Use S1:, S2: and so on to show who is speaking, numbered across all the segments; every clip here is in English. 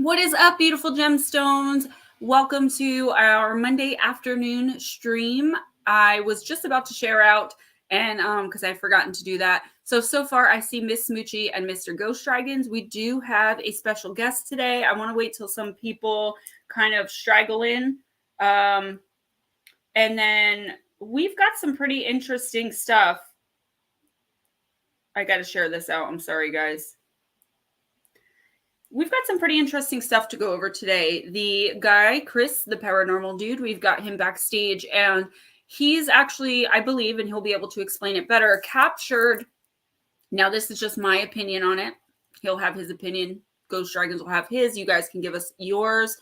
S1: What is up, beautiful gemstones? Welcome to our Monday afternoon stream. I was just about to share out, and because I've forgotten to do that. So far I see Miss Smoochie and Mr. Ghostdragonzw. We do have a special guest today. I want to wait till some people kind of straggle in. And then we've got some pretty interesting stuff. I got to share this out. I'm sorry, guys. We've got some pretty interesting stuff to go over today. The guy, Chris, the paranormal dude, we've got him backstage, and he's actually, I believe, and he'll be able to explain it better, captured. Now, this is just my opinion on it. He'll have his opinion. Ghostdragonzw will have his. You guys can give us yours.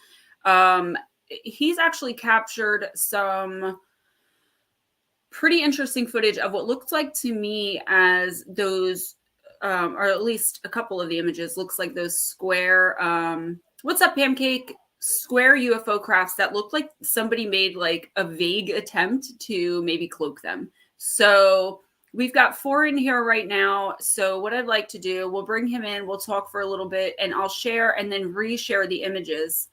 S1: He's actually captured some pretty interesting footage of what looks like to me as those or at least a couple of the images looks like those square, what's up, Pancake? Square UFO crafts that look like somebody made like a vague attempt to maybe cloak them. So we've got 4 in here right now. So what I'd like to do, we'll bring him in, we'll talk for a little bit, and I'll share and then reshare the images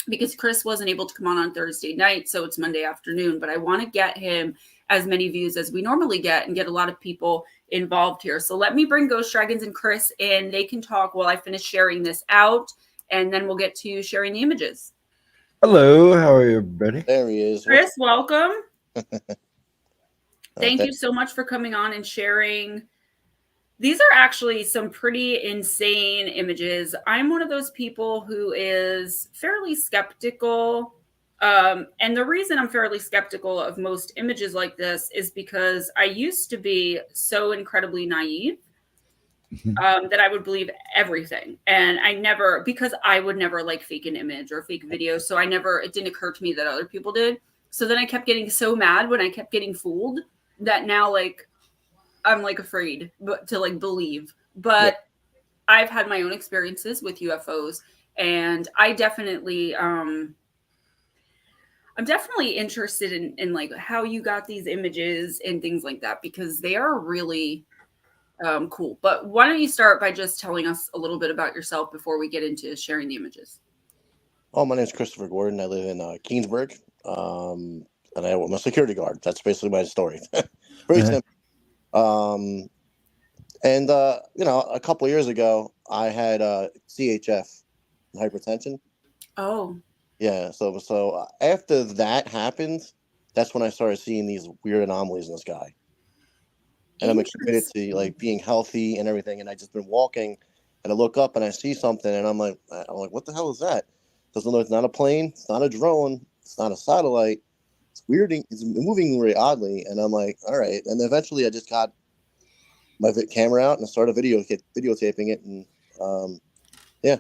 S1: because Chris wasn't able to come on Thursday night. So it's Monday afternoon, but I want to get him as many views as we normally get and get a lot of people involved here. So let me bring Ghostdragonzw and Chris in. They can talk while I finish sharing this out, and then we'll get to sharing the images.
S2: Hello, how are you, everybody?
S3: There he is.
S1: Chris, welcome. Thank you so much for coming on and sharing. These are actually some pretty insane images. I'm one of those people who is fairly skeptical. And the reason I'm fairly skeptical of most images like this is because I used to be so incredibly naive that I would believe everything. And because I would never like fake an image or fake video. So it didn't occur to me that other people did. So then I kept getting so mad when I kept getting fooled that now I'm afraid to believe. But yeah. I've had my own experiences with UFOs, and I definitely, I'm definitely interested in how you got these images and things like that, because they are really cool. But why don't you start by just telling us a little bit about yourself before we get into sharing the images?
S3: Oh, my name is Christopher Gordon. I live in Keensburg, and I'm a security guard. That's basically my story. Very simple. And a couple of years ago, I had CHF, hypertension.
S1: Oh.
S3: Yeah, so after that happened, that's when I started seeing these weird anomalies in the sky. And I'm committed to being healthy and everything. And I just been walking, and I look up and I see something, and I'm like, what the hell is that? Doesn't look. It's not a plane. It's not a drone. It's not a satellite. It's weird. It's moving very oddly, and I'm like, all right. And eventually, I just got my camera out and I started videotaping it, and yeah.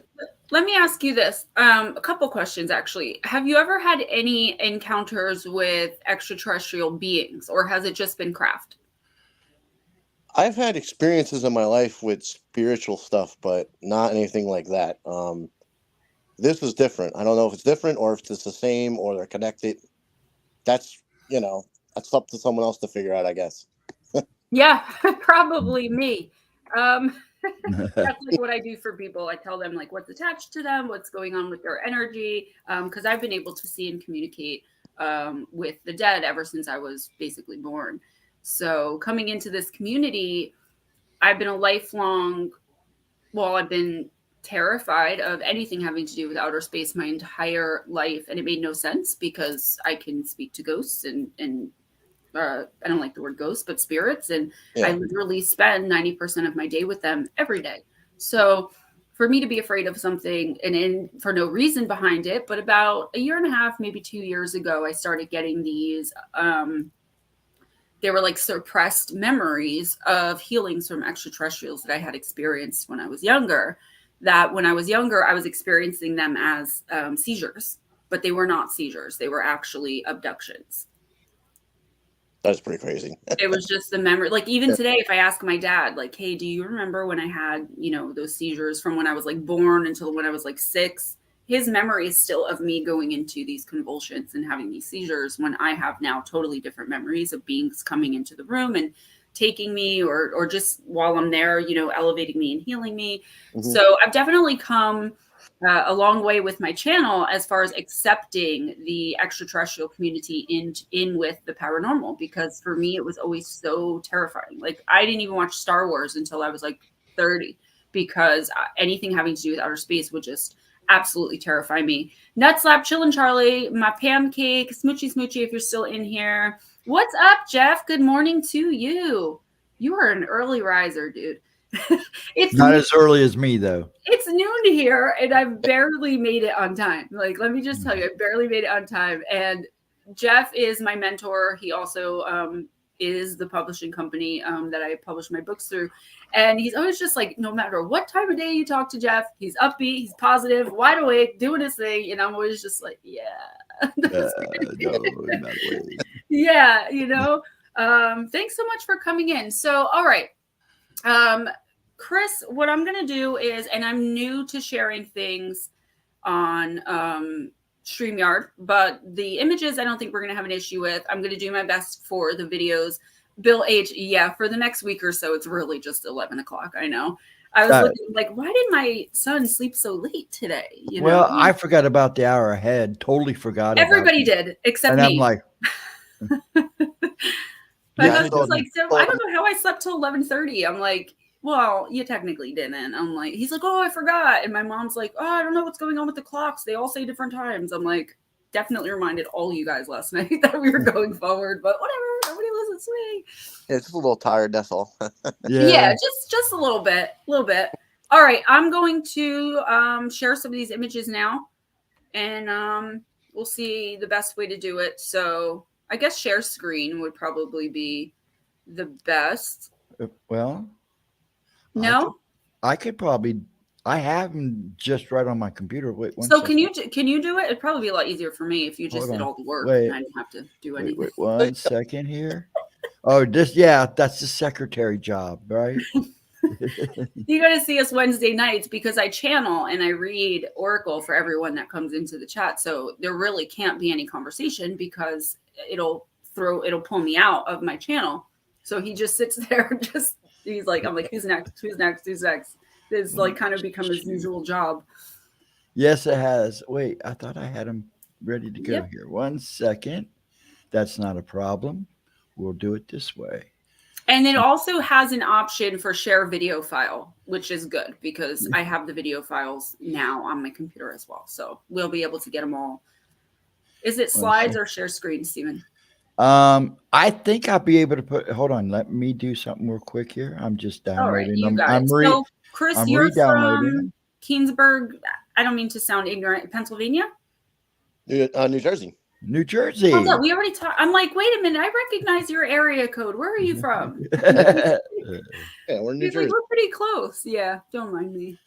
S1: Let me ask you this. A couple questions, actually. Have you ever had any encounters with extraterrestrial beings, or has it just been craft?
S3: I've had experiences in my life with spiritual stuff, but not anything like that. This is different. I don't know if it's different or if it's the same or they're connected. That's up to someone else to figure out, I guess.
S1: Yeah, probably me. That's what I do for people. I tell them what's attached to them, what's going on with their energy, because I've been able to see and communicate with the dead ever since I was basically born. So coming into this community, I've been I've been terrified of anything having to do with outer space my entire life, and it made no sense because I can speak to ghosts and I don't like the word ghost, but spirits. And yeah. I literally spend 90% of my day with them every day. So for me to be afraid of something and for no reason behind it, but about a year and a half, maybe 2 years ago, I started getting these, they were suppressed memories of healings from extraterrestrials that I had experienced when I was younger, that when I was younger, I was experiencing them as seizures, but they were not seizures. They were actually abductions.
S3: That's pretty crazy.
S1: It was just the memory. Even today, if I ask my dad, hey, do you remember when I had, those seizures from when I was born until when I was 6? His memory is still of me going into these convulsions and having these seizures, when I have now totally different memories of beings coming into the room and taking me or just while I'm there, elevating me and healing me. Mm-hmm. So I've definitely come a long way with my channel as far as accepting the extraterrestrial community in with the paranormal, because for me it was always so terrifying. Like I didn't even watch Star Wars until I was like 30, because anything having to do with outer space would just absolutely terrify me. Nut slap chillin' Charlie, my pancake, smoochy smoochy if you're still in here. What's up, Jeff? Good morning to you. You are an early riser, dude. It's
S2: Not as early as me, though.
S1: It's noon here, and I've barely made it on time. Like, let me just tell you, I barely made it on time. And Jeff is my mentor. He also is the publishing company that I publish my books through. And he's always just like, no matter what time of day you talk to Jeff, he's upbeat, he's positive, wide awake, doing his thing. And I'm always just like, yeah.
S2: No, not really.
S1: Yeah, you know. Thanks so much for coming in. So, all right. Chris, what I'm going to do is, and I'm new to sharing things on StreamYard, but the images I don't think we're going to have an issue with. I'm going to do my best for the videos. Bill H, yeah, for the next week or so, it's really just 11 o'clock. I know. I was looking like, why did my son sleep so late today? You know?
S2: Well, I forgot about the hour ahead. Totally forgot.
S1: Everybody did, except
S2: and
S1: me.
S2: I'm like,
S1: my
S3: Yeah,
S1: husband's like, so I don't know how I slept till 11:30. I'm like, well, you technically didn't. I'm like, he's like, oh, I forgot. And my mom's like, oh, I don't know what's going on with the clocks. They all say different times. I'm like, definitely reminded all you guys last night that we were going forward, but whatever. Nobody listens to me.
S3: Yeah, it's just a little tired. That's all.
S1: Yeah, just a little bit, All right, I'm going to share some of these images now, and we'll see the best way to do it. So I guess share screen would probably be the best.
S2: well,
S1: No,
S2: I could probably. I have them just right on my computer. Wait, one
S1: so
S2: second.
S1: can you do it? It'd probably be a lot easier for me if you just did all the work
S2: Wait.
S1: and I didn't have to do anything.
S2: Wait, 1 second here. Oh, that's the secretary job, right?
S1: You got to see us Wednesday nights because I channel and I read Oracle for everyone that comes into the chat. So there really can't be any conversation because it'll pull me out of my channel. So he just sits there, he's like, I'm like, who's next? Who's next? Who's next? It's like kind of become his usual job.
S2: Yes, it has. Wait, I thought I had him ready to go
S1: Yep.
S2: here. 1 second. That's not a problem. We'll do it this way.
S1: And it also has an option for share video file, which is good because I have the video files now on my computer as well. So we'll be able to get them all. Is it slides or share screen, Stephen?
S2: I think I'll be able to put. Hold on, let me do something real quick here. I'm just downloading them.
S1: So, Chris, you're
S2: re-downloading
S1: from Keensburg. I don't mean to sound ignorant. Pennsylvania?
S3: New Jersey.
S2: New Jersey.
S1: Hold up, we already talked. I'm like, wait a minute. I recognize your area code. Where are you from?
S3: Yeah, we're in New
S1: He's
S3: Jersey.
S1: like, we're pretty close. Yeah, don't mind me.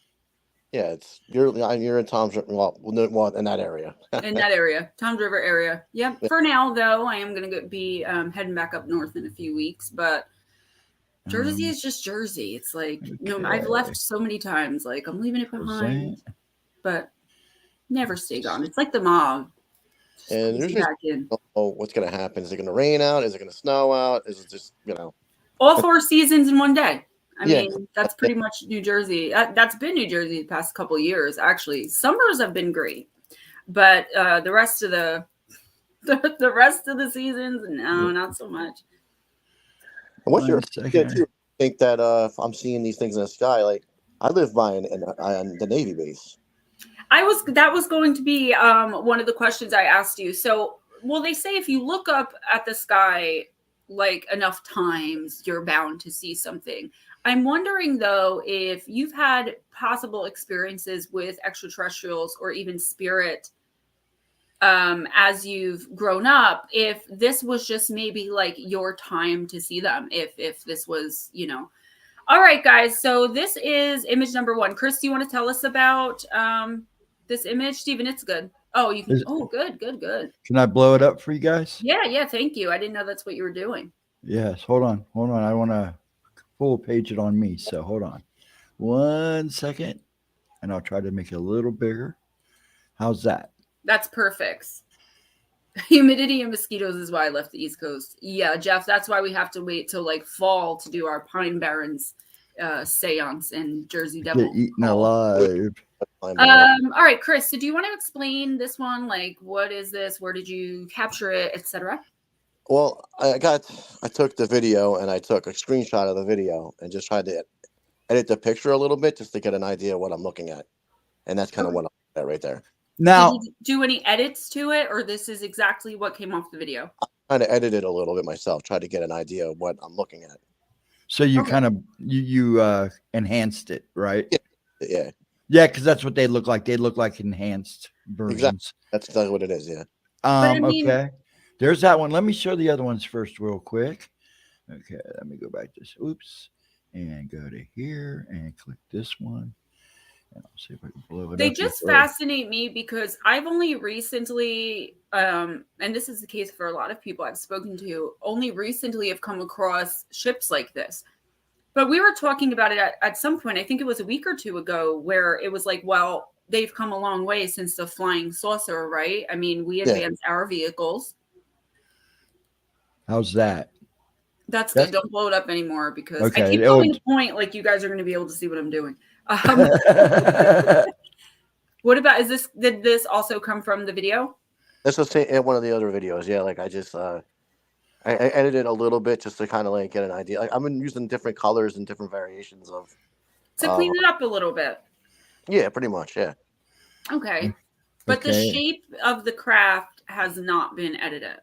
S3: Yeah, you're in Tom's well in that area.
S1: In that area, Tom's River area. Yep. For now, though, I am going to be heading back up north in a few weeks. But Jersey is just Jersey. It's like I've left so many times. Like I'm leaving it behind, but never stay gone. It's like the mob.
S3: And there's just, what's going to happen? Is it going to rain out? Is it going to snow out? Is it just
S1: all 4 seasons in one day? I mean, that's pretty much New Jersey. That's been New Jersey the past couple of years. Actually, summers have been great, but the rest of the rest of the seasons, no, not so much.
S3: What's your think that if I'm seeing these things in the sky? Like I live by the Navy base.
S1: That was going to be one of the questions I asked you. So, well, they say if you look up at the sky like enough times, you're bound to see something. I'm wondering, though, if you've had possible experiences with extraterrestrials or even spirit as you've grown up, if this was just maybe like your time to see them, if this was, All right, guys. So this is image number 1. Chris, do you want to tell us about this image? Stephen, it's good. Oh, you can. Good.
S2: Can I blow it up for you guys?
S1: Yeah. Thank you. I didn't know that's what you were doing.
S2: Yes. Hold on. I want to full page it on me. So hold on 1 second, and I'll try to make it a little bigger. How's that?
S1: That's perfect. Humidity and mosquitoes is why I left the East Coast. Yeah, Jeff, that's why we have to wait till like fall to do our Pine Barrens seance and Jersey Devil.
S2: Get eaten alive.
S3: Time bomb.
S1: All right, Chris. So do you want to explain this one? Like, what is this? Where did you capture it, etc.?
S3: Well, I took the video and I took a screenshot of the video and just tried to edit the picture a little bit just to get an idea of what I'm looking at, and that's kind of what I'm at right there.
S2: Now,
S1: did you do any edits to it, or this is exactly what came off the video?
S3: I'm trying to edit it a little bit myself, try to get an idea of what I'm looking at.
S2: so you kind of you enhanced it, right?
S3: Yeah.
S2: Yeah, because that's what they look like. They look like enhanced versions.
S3: Exactly. That's exactly what it is. Yeah.
S1: I mean-
S2: Okay. There's that one. Let me show the other ones first, real quick. Okay, let me go back to this. Oops, and go to here and click this one. And I'll see if I can blow it
S1: They
S2: up.
S1: just fascinate me because I've only recently, and this is the case for a lot of people I've spoken to, only recently have come across ships like this. But we were talking about it at some point, I think it was a week or two ago, where it was like, well, they've come a long way since the flying saucer, right? I mean, we advanced our vehicles.
S2: How's that?
S1: That's good. Don't blow it up anymore because I
S2: Okay,
S1: keep going to point like you guys are going to be able to see what I'm doing. What about, did this also come from the video?
S3: This was in one of the other videos. Yeah, like I just I edited a little bit just to kind of like get an idea. Like I've been using different colors and different variations of
S1: To clean it up a little bit.
S3: Yeah, pretty much. Yeah.
S1: Okay. But the shape of the craft has not been edited.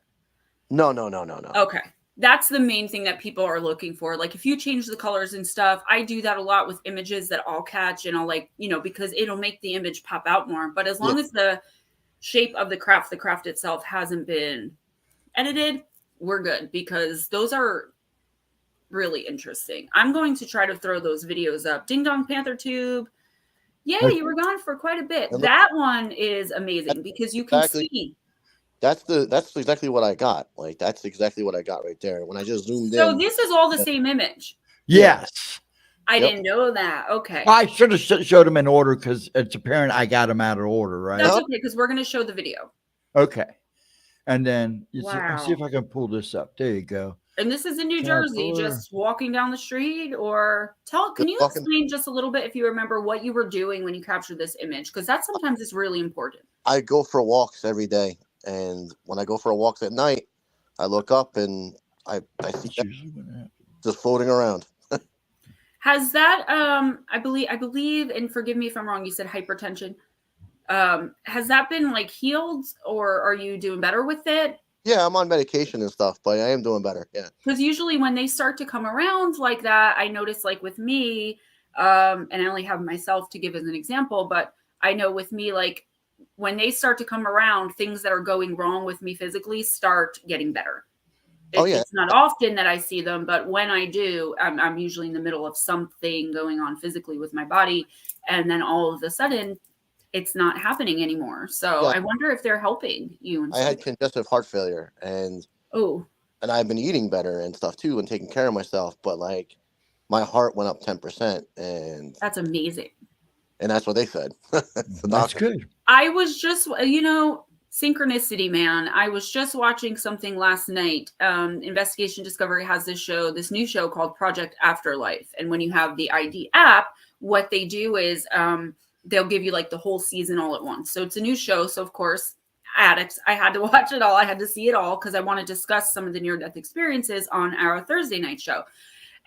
S3: No.
S1: Okay. That's the main thing that people are looking for. Like if you change the colors and stuff, I do that a lot with images that I'll catch and I'll like, because it'll make the image pop out more. But as long as the shape of the craft itself hasn't been edited, we're good because those are really interesting. I'm going to try to throw those videos up. Ding Dong Panther Tube. Yeah, you were gone for quite a bit. That one is amazing because you can see.
S3: That's exactly what I got. Like that's exactly what I got right there. When I just zoomed in.
S1: So this is all the same image.
S2: Yes.
S1: I didn't know that. Okay.
S2: I should have showed them in order because it's apparent I got them out of order, right?
S1: That's okay because we're going to show the video.
S2: Okay. And then I'll see if I can pull this up. There you go.
S1: And this is in New Jersey, just walking down the street or can you explain just a little bit if you remember what you were doing when you captured this image? Because that sometimes is really important.
S3: I go for walks every day. And when I go for walks at night, I look up and I see that just floating around.
S1: Has that I believe, and forgive me if I'm wrong, you said hypertension. Has that been like healed or are you doing better with it?
S3: Yeah, I'm on medication and stuff, but I am doing better. Yeah.
S1: Because usually when they start to come around like that, I notice like with me, and I only have myself to give as an example, but I know with me, like when they start to come around, things that are going wrong with me physically start getting better. It's not often that I see them, but when I do, I'm usually in the middle of something going on physically with my body. And then all of a sudden, it's not happening anymore. So I wonder if they're helping you.
S3: I had congestive heart failure and I've been eating better and stuff too and taking care of myself. But like my heart went up 10% and
S1: that's amazing.
S3: And that's what they said.
S2: That's good.
S1: I was just, synchronicity, man. I was just watching something last night. Investigation Discovery has this new show called Project Afterlife. And when you have the ID app, what they do is they'll give you like the whole season all at once. So it's a new show. So of course, addicts, I had to watch it all. I had to see it all because I want to discuss some of the near-death experiences on our Thursday night show.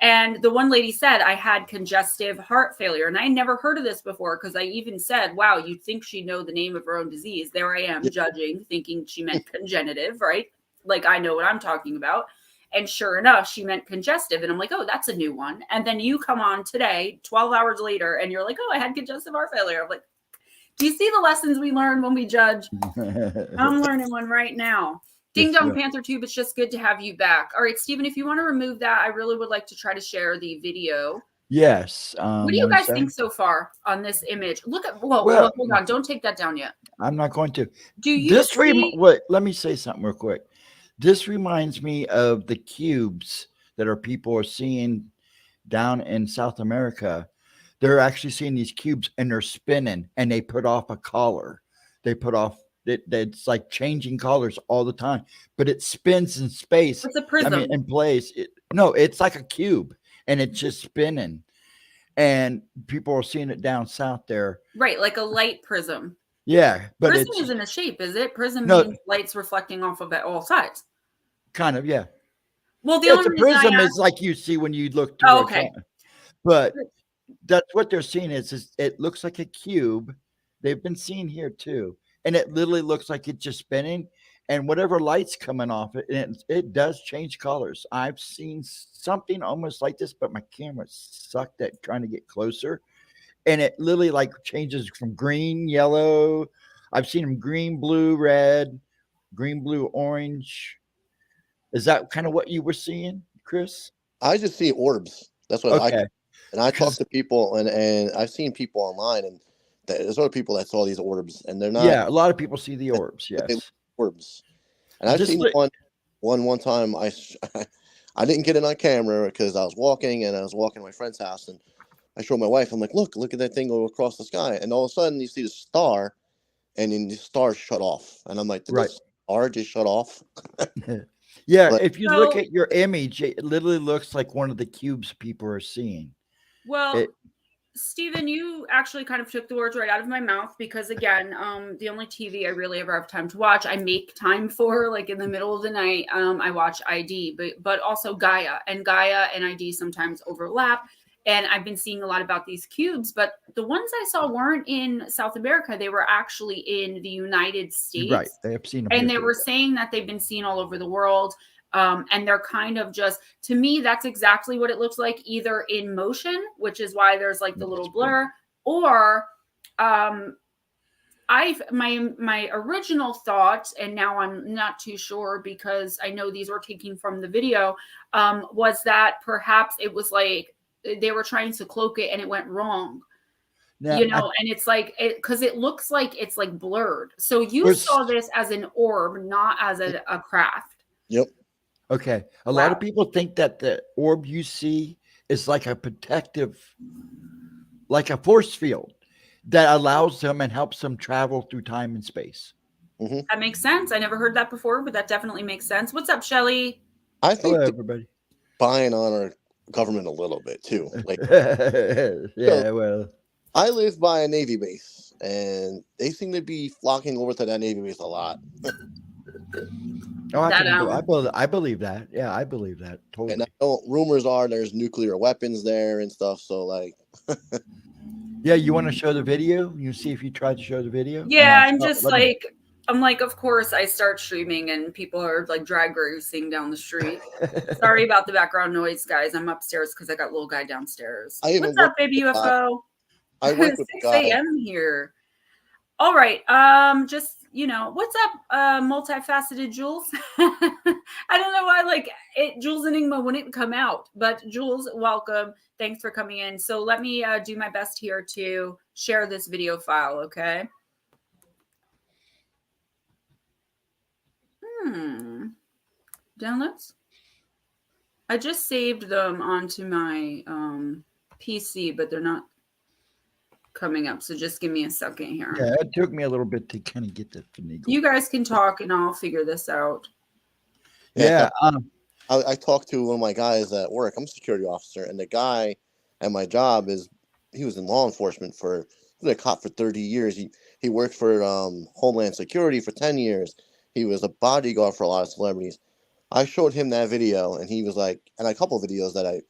S1: And the one lady said, I had congestive heart failure. And I never heard of this before because I even said, wow, you'd think she'd know the name of her own disease. There I am judging, thinking she meant congenitive, right? Like I know what I'm talking about. And sure enough, she meant congestive. And I'm like, oh, that's a new one. And then you come on today, 12 hours later, and you're like, oh, I had congestive heart failure. I'm like, do you see the lessons we learn when we judge? I'm learning one right now. Ding Dong Panther Tube, it's just good to have you back. All right, Stephen, if you want to remove that, I really would like to try to share the video.
S2: Yes.
S1: What do you guys think so far on this image? Look at, well, hold on. Don't take that down yet.
S2: I'm not going to.
S1: Do you
S2: wait, let me say something real quick. This reminds me of the cubes that people are seeing down in South America. They're actually seeing these cubes and they're spinning and they put off a color. They put off it's like changing colors all the time, but it spins in space.
S1: It's a prism.
S2: I mean, in place. No, it's like a cube and it's just spinning. and people are seeing it down south there.
S1: Right, like a light prism.
S2: Yeah, but
S1: Prism
S2: it's
S1: isn't a shape, is it? Prism
S2: No.
S1: means light's reflecting off of it all sides.
S2: kind of, yeah.
S1: Well, the
S2: Yes,
S1: only
S2: a
S1: reason
S2: prism
S1: I
S2: is
S1: asked,
S2: like you see when you look through a
S1: okay.
S2: camera. But that's what they're seeing is it looks like a cube. They've been seeing here too. And it literally looks like it's just spinning. And whatever light's coming off it, it does change colors. I've seen something almost like this, but my camera sucked at trying to get closer. And it literally like changes from green, yellow. I've seen them green, blue, red, green, blue, orange. Is that kind of what you were seeing, Chris?
S3: I just see orbs. That's what
S2: Okay.
S3: and I talk
S2: 'Cause-
S3: to people, and I've seen people online, and there's other people that saw these orbs, and they're not
S2: Yeah, a lot of people see the orbs.
S3: they
S2: Yes.
S3: orbs. And I've
S2: Just
S3: seen
S2: li-
S3: one time. I didn't get it on camera because I was walking, and I was walking to my friend's house, and I showed my wife. I'm like, look at that thing go across the sky, and all of a sudden you see the star, and then the star shut off, and I'm like, did
S2: Right.
S3: the star just shut off?
S2: Yeah,
S3: But-
S2: if you look
S1: So-
S2: at your image, it literally looks like one of the cubes people are seeing.
S1: Well,
S2: It-
S1: Stephen, you actually kind of took the words right out of my mouth because again, the only TV I really ever have time to watch, I make time for like in the middle of the night. I watch ID, but also Gaia and ID sometimes overlap. And I've been seeing a lot about these cubes, but the ones I saw weren't in South America. They were actually in the United States.
S2: Right. They have seen them.
S1: And
S2: here
S1: they
S2: too.
S1: were saying that they've been seen all over the world. And they're kind of just, to me, that's exactly what it looks like, either in motion, which is why there's like the little blur, or my original thought, and now I'm not too sure because I know these were taken from the video, was that perhaps it was like they were trying to cloak it and it went wrong.
S2: Now,
S1: And it's like because it looks like it's like blurred. So you
S2: Was-
S1: saw this as an orb, not as a craft.
S3: Yep.
S2: Okay. A lot of people think that the orb you see is like a protective, like a force field that allows them and helps them travel through time and space.
S1: That makes sense. I never heard that before, but that definitely makes sense. What's up, Shelly?
S3: I think
S2: Hello,
S3: they're
S2: everybody.
S3: buying on our government a little bit too. Like,
S2: Yeah, well,
S3: I live by a Navy base, and they seem to be flocking over to that Navy base a lot.
S2: I believe that. Yeah, I believe that totally.
S3: And I know rumors are there's nuclear weapons there and stuff. So like,
S2: Yeah, you want to show the video? You see if you tried to show the video?
S1: Yeah, I'm just like, I'm like, of course, I start streaming and people are like drag racing down the street. Sorry about the background noise, guys. I'm upstairs because I got little guy downstairs. What's up, baby UFO?
S3: I work with
S1: 6 a.m. here. All right. Just, what's up, multifaceted Jules? I don't know why, like, Jules Enigma wouldn't come out, but Jules, welcome. Thanks for coming in. So let me do my best here to share this video file, okay? Downloads? I just saved them onto my PC, but they're not coming up. So just give me a second here.
S2: Yeah, it took me a little bit to kind of get the finagle.
S1: You guys can talk and I'll figure this out.
S2: Yeah.
S3: I talked to one of my guys at work. I'm a security officer, and the guy at my job he was in law enforcement he's been a cop for 30 years. He worked for Homeland Security for 10 years. He was a bodyguard for a lot of celebrities. I showed him that video, and he was like, and a couple of videos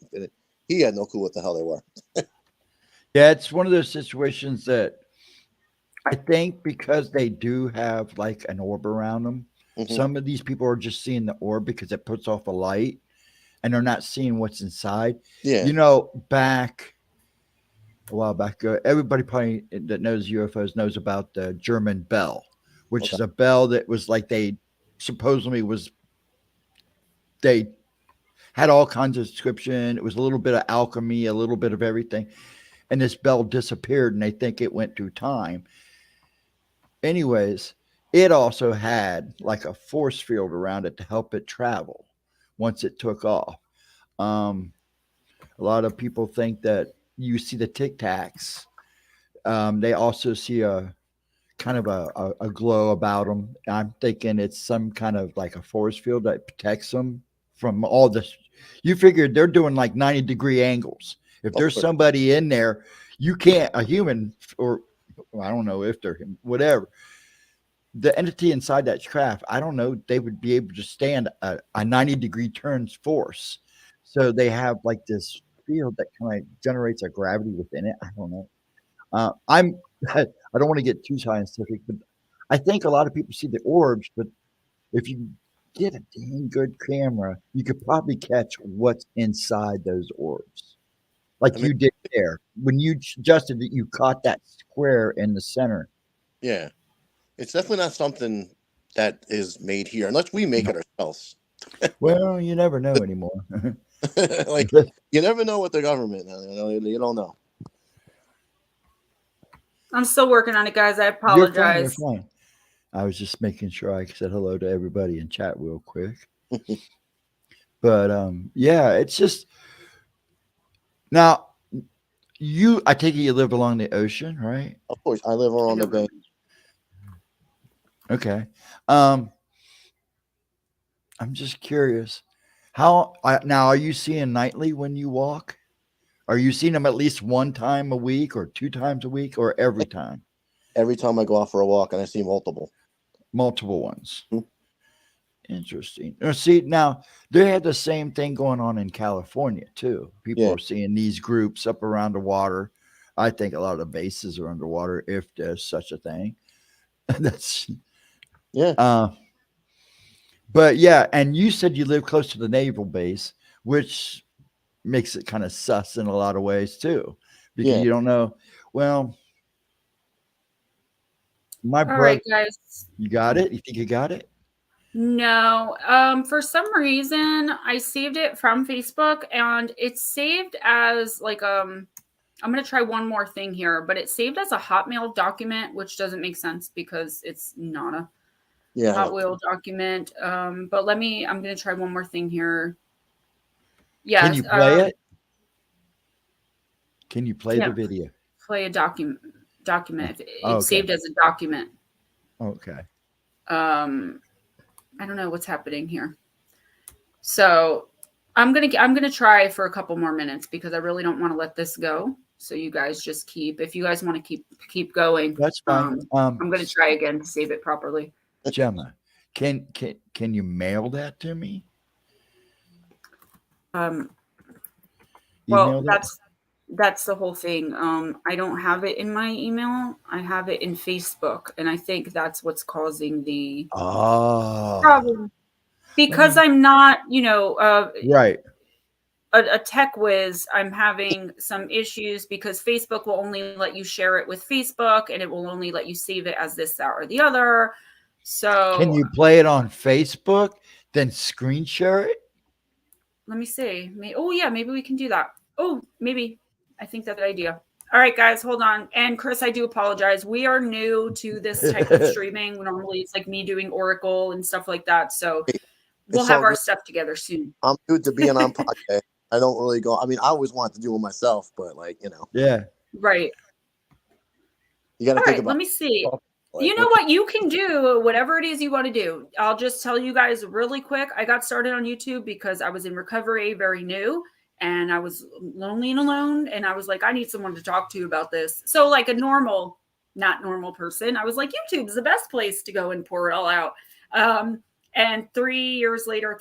S3: he had no clue what the hell they were.
S2: Yeah, it's one of those situations that I think because they do have like an orb around them, some of these people are just seeing the orb because it puts off a light and they're not seeing what's inside.
S3: Yeah.
S2: Back a while back, everybody probably that knows UFOs knows about the German bell, which is a bell that was like they had all kinds of description. It was a little bit of alchemy, a little bit of everything. And this bell disappeared and they think it went through time. Anyways, it also had like a force field around it to help it travel once it took off. A lot of people think that you see the Tic Tacs. They also see a kind of a glow about them. I'm thinking it's some kind of like a force field that protects them from all this. You figured they're doing like 90-degree angles. If there's somebody in there, you can't, a human, or I don't know if they're whatever, the entity inside that craft, I don't know, they would be able to stand a 90-degree turns force. So they have like this field that kind of generates a gravity within it. I don't know. I don't want to get too scientific, but I think a lot of people see the orbs, but if you get a dang good camera, you could probably catch what's inside those orbs. Like you did there. When you adjusted it, you caught that square in the center.
S3: Yeah. It's definitely not something that is made here, unless we make it ourselves.
S2: Well, you never know anymore.
S3: Like, you never know with the government. You don't know.
S1: I'm still working on it, guys. I apologize.
S2: You're fine. I was just making sure I said hello to everybody in chat real quick. But yeah, it's just now I take it you live along the ocean, right?
S3: Of course, I live along the bay.
S2: Okay. I'm just curious. Now are you seeing nightly when you walk? Are you seeing them at least one time a week or 2 times a week or every time?
S3: Every time I go out for a walk and I see multiple
S2: ones. Interesting. See, now they had the same thing going on in California too. People are seeing these groups up around the water. I think a lot of the bases are underwater if there's such a thing. That's but yeah, and you said you live close to the naval base, which makes it kind of sus in a lot of ways too, because you don't know. Well, my brother. All right,
S1: guys.
S2: You got it? You think you got it?
S1: No. For some reason, I saved it from Facebook, and it's saved as like I'm gonna try one more thing here, but it's saved as a Hotmail document, which doesn't make sense because it's not a Hotmail document. But I'm gonna try one more thing here. Yeah.
S2: Can you play it? Can you play the video?
S1: Play a document. It's saved as a document.
S2: Okay.
S1: I don't know what's happening here. So I'm gonna try for a couple more minutes because I really don't want to let this go. So you guys just if you guys want to keep going,
S2: that's fine.
S1: I'm gonna try again to save it properly.
S2: Gemma, can you mail that to me?
S1: Well, that's the whole thing. I don't have it in my email. I have it in Facebook, and I think that's what's causing the problem. Because I'm not,
S2: right.
S1: A tech whiz, I'm having some issues because Facebook will only let you share it with Facebook, and it will only let you save it as this, that, or the other. So
S2: can you play it on Facebook, then screen share it?
S1: Let me see. Maybe we can do that. Oh, maybe. I think that's a good idea. All right, guys, hold on. And Chris, I do apologize. We are new to this type of streaming. Normally, it's like me doing Oracle and stuff like that. So we'll have our stuff together soon.
S3: I'm good to being on podcast. I don't really go. I mean, I always wanted to do it myself, but
S2: Yeah.
S1: Right.
S3: You got to think about.
S1: Let me see. You know what? You can do whatever it is you want to do. I'll just tell you guys really quick. I got started on YouTube because I was in recovery, very new, and I was lonely and alone. And I was like, I need someone to talk to about this. So like a not normal person, I was like, YouTube is the best place to go and pour it all out. And 3.5 years later,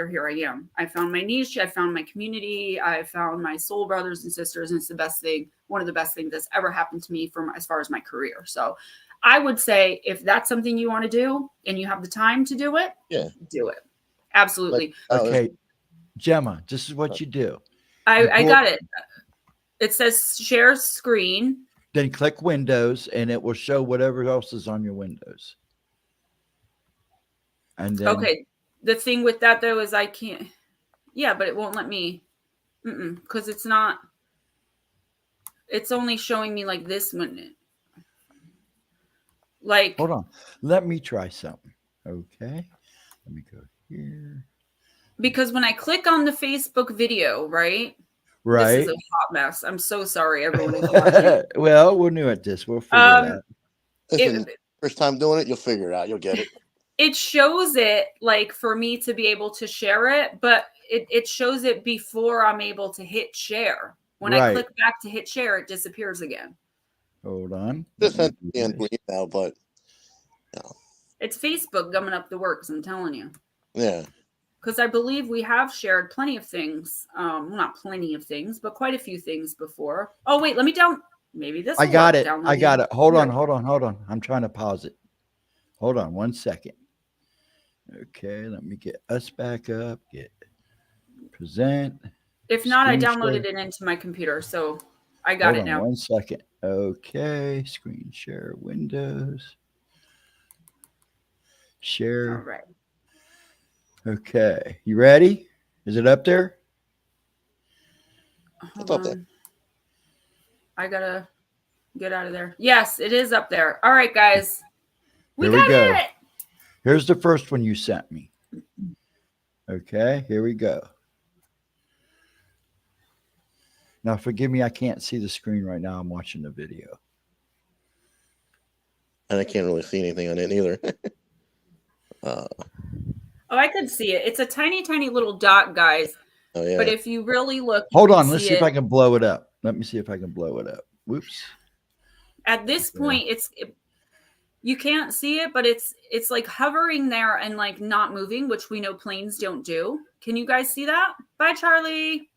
S1: here I am. I found my niche. I found my community. I found my soul brothers and sisters. And it's the best thing, one of the best things that's ever happened to me as far as my career. So I would say if that's something you want to do and you have the time to do it, do it. Absolutely.
S2: Okay. Gemma, this is what you do.
S1: I got it. It says share screen.
S2: Then click Windows and it will show whatever else is on your Windows. And then,
S1: okay. The thing with that though is I can't. Yeah, but it won't let me. Because it's not. It's only showing me like this one. Like,
S2: hold on. Let me try something. Okay. Let me go here.
S1: Because when I click on the Facebook video, right?
S2: Right.
S1: This is a hot mess. I'm so sorry, everyone who's watching.
S2: Well, we're new at this. We'll figure it out.
S3: First time doing it, you'll figure it out. You'll get it.
S1: It shows it like for me to be able to share it, but it shows it before I'm able to hit share. When I click back to hit share, it disappears again.
S2: Hold on.
S3: Just sent me an email, but
S1: it's Facebook gumming up the works. I'm telling you.
S3: Yeah.
S1: Because I believe we have shared plenty of things. Not plenty of things, but quite a few things before. Oh wait, let me down. Maybe this.
S2: I got it. I got it. Hold on. I'm trying to pause it. Hold on 1 second. Okay, let me get us back up. Get present.
S1: If not, I downloaded it into my computer, so I got it now.
S2: 1 second. Okay, screen share Windows. Share.
S1: All right.
S2: Okay, you ready? Is it up there?
S3: It's up there.
S1: I gotta get out of there. Yes, it is up there. All right, guys.
S2: Here we go. Here's the first one you sent me. Okay, here we go. Now, forgive me, I can't see the screen right now. I'm watching the video.
S3: And I can't really see anything on it either.
S1: Oh, I could see it. It's a tiny, tiny little dot, guys.
S3: Oh, yeah.
S1: But if you really look,
S2: hold on. Let's see if I can blow it up. Let me see if I can blow it up. Whoops.
S1: At this point, you can't see it, but it's like hovering there and like not moving, which we know planes don't do. Can you guys see that? Bye, Charlie.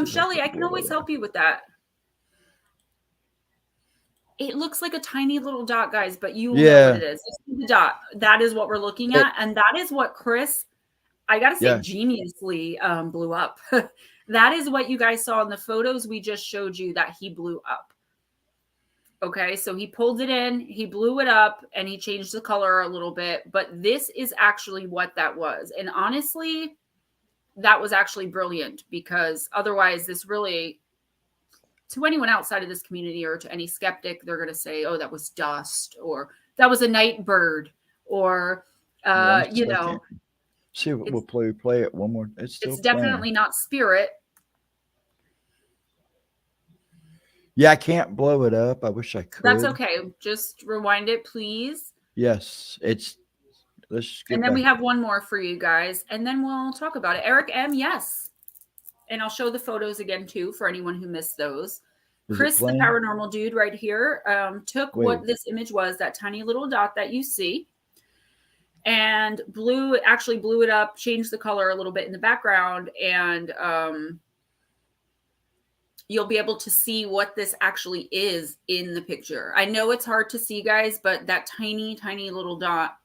S1: Shelly, I can always help you with that. It looks like a tiny little dot, guys, but you know what it is. It's the dot. That is what we're looking at, and that is what Chris, I gotta say, geniusly blew up. That is what you guys saw in the photos we just showed you that he blew up. Okay, so he pulled it in, he blew it up, and he changed the color a little bit. But this is actually what that was. And honestly, that was actually brilliant, because otherwise this really, to anyone outside of this community or to any skeptic, they're going to say, oh, that was dust, or that was a night bird, or, you know.
S2: See, we'll play it one more. It's
S1: definitely not spirit.
S2: Yeah, I can't blow it up. I wish I could.
S1: That's okay. Just rewind it, please.
S2: Yes, let's get
S1: and then we have one more for you guys, and then we'll talk about it. Eric M, yes. And I'll show the photos again, too, for anyone who missed those. Chris, the paranormal dude right here, took what this image was, that tiny little dot that you see, and actually blew it up, changed the color a little bit in the background, and you'll be able to see what this actually is in the picture. I know it's hard to see, guys, but that tiny, tiny little dot,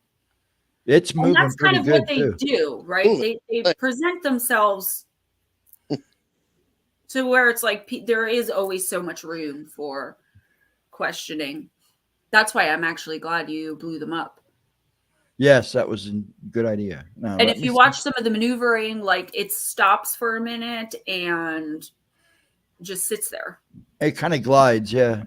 S2: it's moving.
S1: And that's kind of what they do, right? They present themselves to where it's like there is always so much room for questioning. That's why I'm actually glad you blew them up.
S2: Yes, that was a good idea.
S1: And if you watch some of the maneuvering, like it stops for a minute and just sits there.
S2: It kind of glides, yeah.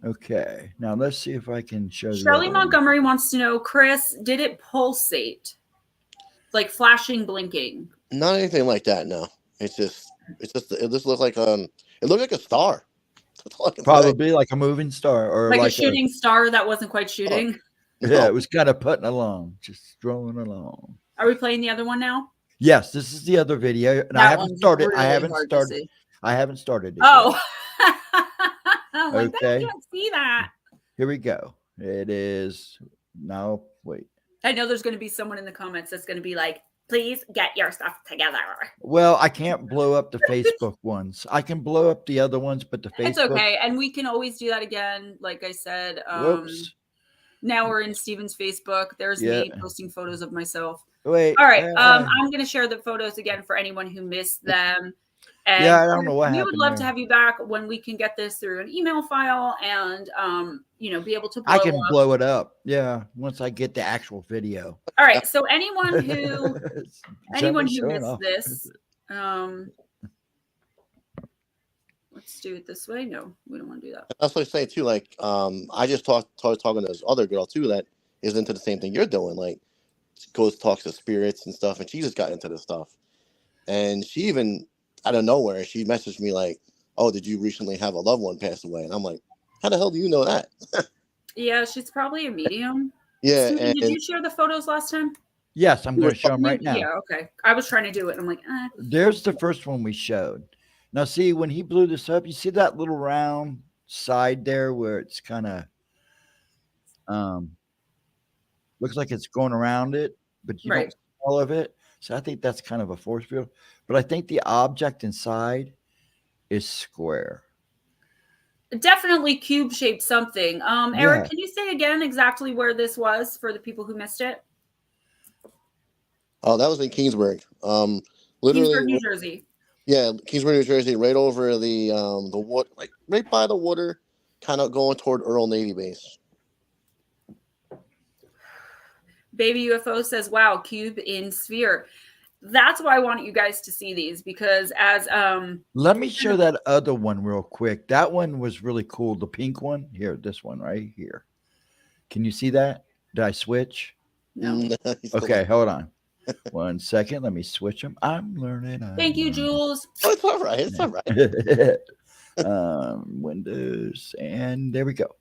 S2: Okay, now let's see if I can show you.
S1: Shirley Montgomery wants to know, Chris, did it pulsate? Like flashing, blinking?
S3: Not anything like that, no. It just looks like it looked like a star.
S2: Probably like a moving star, or
S1: like a shooting star that wasn't quite shooting.
S2: Yeah, it was kind of putting along, just strolling along.
S1: Are we playing the other one now?
S2: Yes, this is the other video, and I haven't started. Really I haven't started it.
S1: Oh,
S2: like okay.
S1: I can't see that.
S2: Here we go. It is now. Wait.
S1: I know there's going to be someone in the comments that's going to be like, "Please get your stuff together."
S2: Well, I can't blow up the Facebook ones. I can blow up the other ones, but the Facebook.
S1: It's okay, and we can always do that again. Like I said,
S2: whoops.
S1: Now we're in Steven's Facebook. There's me posting photos of myself.
S2: Wait.
S1: All right. I'm going to share the photos again for anyone who missed them. And
S2: I don't know what happened.
S1: We would love to have you back when we can get this through an email file and, be able to
S2: blow it up. Yeah. Once I get the actual video.
S1: All right. So anyone who missed this, let's do it this way. No, we don't want to do that.
S3: That's what I say too. Like, I just started talking to this other girl too that is into the same thing you're doing. Like, goes talks to spirits and stuff, and she just got into this stuff. And she even out of nowhere, she messaged me like, "Oh, did you recently have a loved one pass away?" And I'm like, "How the hell do you know that?"
S1: Yeah, she's probably a medium.
S3: Yeah.
S1: Susan, did you share the photos last time?
S2: Yes, I'm going to show them right now.
S1: Yeah, okay. I was trying to do it. And I'm like,
S2: There's the first one we showed. Now, see, when he blew this up, you see that little round side there where it's kind of looks like it's going around it, but you
S1: right.
S2: don't see all of it. So I think that's kind of a force field. But I think the object inside is square.
S1: Definitely cube shaped something. Eric,
S2: Yeah.
S1: can you say again exactly where this was for the people who missed it?
S3: Oh, that was in Kingsburg.
S1: Kingsburg,
S3: Literally,
S1: New Jersey.
S3: yeah, Kingsburg, New Jersey, right over the wood, like right by the water, kind of going toward Earl Navy Base.
S1: Baby UFO says, wow, cube in sphere. That's why I want you guys to see these, because as
S2: Let me show that other one real quick. That one was really cool. The pink one. Here, this one right here. Can you see that? Did I switch?
S1: no.
S2: Okay, hold on. 1 second. Let me switch them. I'm learning.
S1: Thank you, Jules.
S3: Oh, it's all right. It's all right.
S2: Windows, and there we go.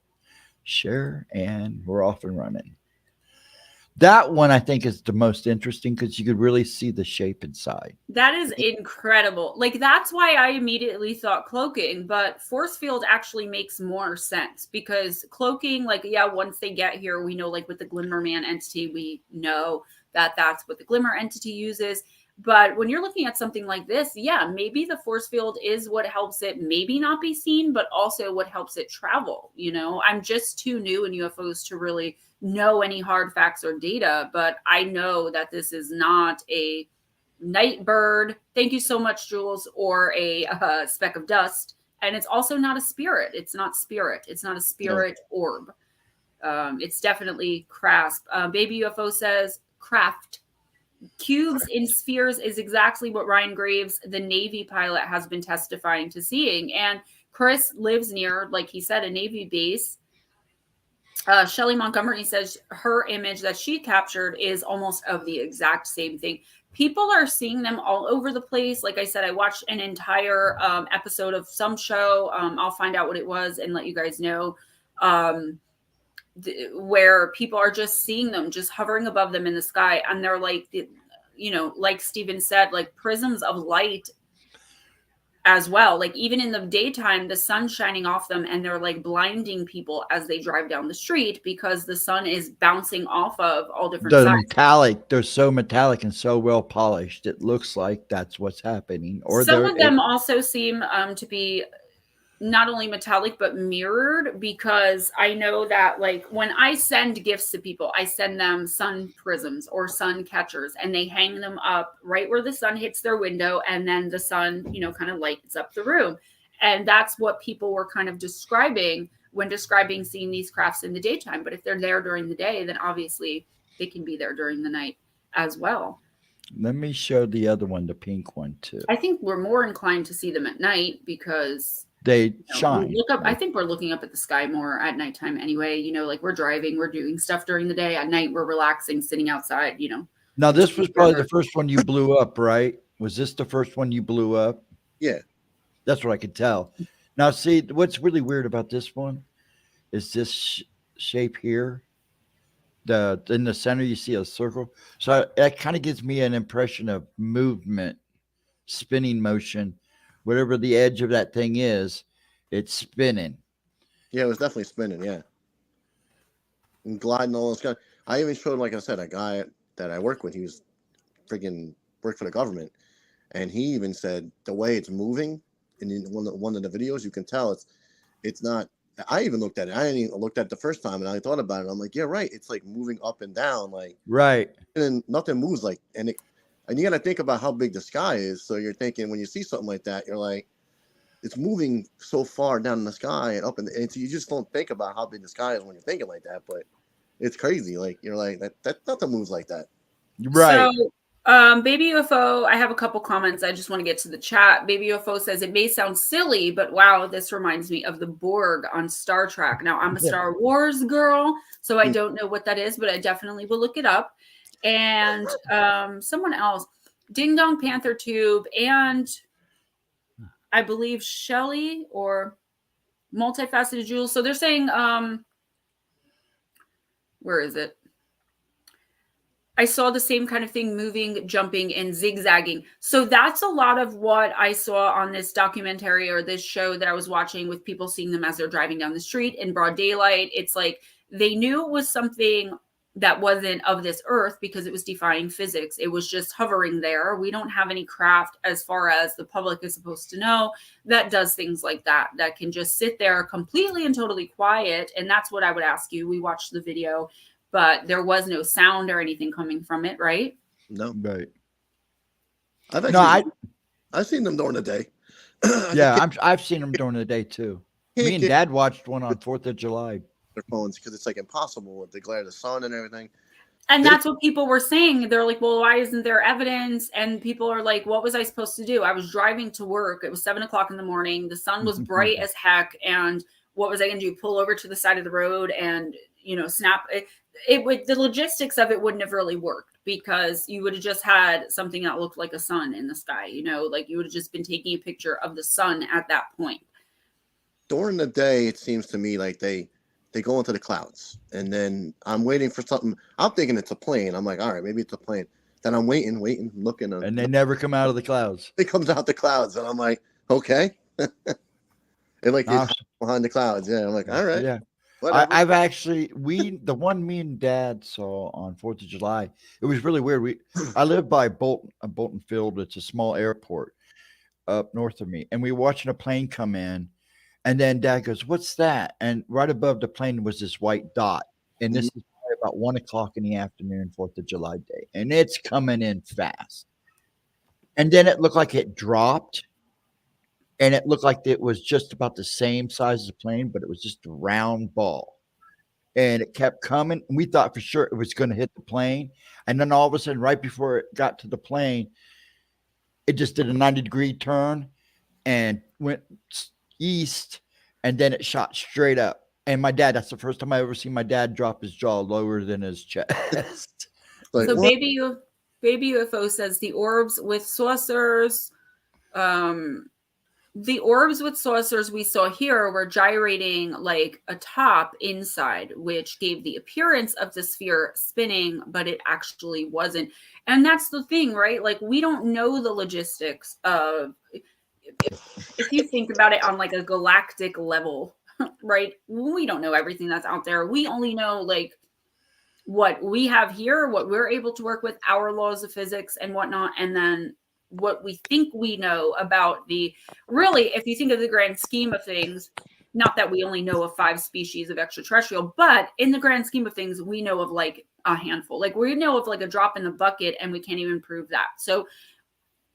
S2: Share, and we're off and running. That one I think is the most interesting because you could really see the shape inside.
S1: That is incredible. Like, that's why I immediately thought cloaking, but force field actually makes more sense, because cloaking, like, yeah, once they get here, we know, like with the Glimmerman entity, we know that that's what the Glimmer entity uses. But when you're looking at something like this, yeah, maybe the force field is what helps it maybe not be seen, but also what helps it travel. You know, I'm just too new in UFOs to really know any hard facts or data, but I know that this is not a night bird, thank you so much, Jules, or a speck of dust. And it's also not a spirit. It's not spirit. It's not a spirit orb. It's definitely crasp. Baby UFO says craft. Cubes in spheres is exactly what Ryan Graves, the Navy pilot, has been testifying to seeing. And Chris lives near, like he said, a Navy base. Shelly Montgomery says her image that she captured is almost of the exact same thing. People are seeing them all over the place. Like I said, I watched an entire episode of some show. I'll find out what it was and let you guys know. Where people are just seeing them, just hovering above them in the sky. And they're like, you know, like Steven said, like prisms of light as well. Like even in the daytime, the sun's shining off them and they're like blinding people as they drive down the street because the sun is bouncing off of all different
S2: The
S1: sides.
S2: metallic, they're so metallic and so well polished. It looks like that's what's happening. Or
S1: some of them also seem to be not only metallic but mirrored, because I know that like when I send gifts to people, I send them sun prisms or sun catchers, and they hang them up right where the sun hits their window, and then the sun, you know, kind of lights up the room. And that's what people were kind of describing when describing seeing these crafts in the daytime. But if they're there during the day, then obviously they can be there during the night as well.
S2: Let me show the other one, the pink one too.
S1: I think we're more inclined to see them at night because
S2: they shine.
S1: Look up. I think we're looking up at the sky more at nighttime anyway. You know, like we're driving, we're doing stuff during the day. At night, we're relaxing, sitting outside, you know.
S2: Now, this was probably the first one you blew up, right? Was this the first one you blew up?
S3: Yeah.
S2: That's what I could tell. Now, see, what's really weird about this one is this shape here. In the center, you see a circle. So that kind of gives me an impression of movement, spinning motion. Whatever the edge of that thing is, it's spinning.
S3: Yeah, it was definitely spinning, yeah. And gliding all this guy. I even showed, like I said, a guy that I work with, he was freaking worked for the government. And he even said the way it's moving in one of the videos, you can tell it's not. I even looked at it. I didn't even looked at it the first time, and I thought about it. I'm like, yeah, right. It's like moving up and down, like
S2: right.
S3: And nothing moves like, and you got to think about how big the sky is. So you're thinking when you see something like that, you're like, it's moving so far down in the sky and up, and you just don't think about how big the sky is when you're thinking like that. But it's crazy. Like you're like that nothing moves like that.
S1: Right. So, Baby UFO, I have a couple comments. I just want to get to the chat. Baby UFO says it may sound silly, but wow, this reminds me of the Borg on Star Trek. Now, I'm a Star Wars girl, so I don't know what that is, but I definitely will look it up. And someone else, Ding Dong Panther Tube, and I believe Shelly or Multifaceted Jules. So they're saying, where is it? I saw the same kind of thing, moving, jumping, and zigzagging. So that's a lot of what I saw on this documentary or this show that I was watching, with people seeing them as they're driving down the street in broad daylight. It's like they knew it was something that wasn't of this earth because it was defying physics. It was just hovering there. We don't have any craft, as far as the public is supposed to know, that does things like that, that can just sit there completely and totally quiet. And that's what I would ask you. We watched the video, but there was no sound or anything coming from it, right?
S3: No.
S2: Right.
S3: I've seen them during the day.
S2: Yeah, I've seen them during the day too. Me and Dad watched one on 4th of July.
S3: Their phones, because it's like impossible with the glare of the sun and everything.
S1: And that's what people were saying. They're like, well, why isn't there evidence? And people are like, what was I supposed to do? I was driving to work. It was 7 o'clock in the morning. The sun was bright as heck. And what was I going to do? Pull over to the side of the road and, snap it? It would, the logistics of it wouldn't have really worked, because you would have just had something that looked like a sun in the sky, like you would have just been taking a picture of the sun at that point.
S3: During the day, it seems to me like they go into the clouds, and then I'm waiting for something. I'm thinking it's a plane. I'm like, all right, maybe it's a plane. Then I'm waiting, looking.
S2: And they never come out of the clouds.
S3: It comes out the clouds, and I'm like, okay. And like behind the clouds. Yeah, I'm like, all right.
S2: Yeah. I've actually, the one me and Dad saw on 4th of July, it was really weird. I live by Bolton Field. It's a small airport up north of me. And we were watching a plane come in, and then Dad goes, what's that? And right above the plane was this white dot. And this is about 1 o'clock in the afternoon, 4th of July day. And it's coming in fast. And then it looked like it dropped. And it looked like it was just about the same size as a plane, but it was just a round ball. And it kept coming. And we thought for sure it was going to hit the plane. And then all of a sudden, right before it got to the plane, it just did a 90-degree turn and went east. And then it shot straight up. And my dad, that's the first time I ever seen my dad drop his jaw lower than his chest.
S1: So Baby UFO says the orbs with saucers, the orbs with saucers we saw here were gyrating like a top inside, which gave the appearance of the sphere spinning, but it actually wasn't. And that's the thing, right? Like, we don't know the logistics of, if you think about it on like a galactic level, right? We don't know everything that's out there. We only know like what we have here, what we're able to work with, our laws of physics and whatnot. And then what we think we know about really, if you think of the grand scheme of things, not that we only know of 5 species of extraterrestrial, but in the grand scheme of things, we know of like a handful. Like, we know of like a drop in the bucket, and we can't even prove that. So,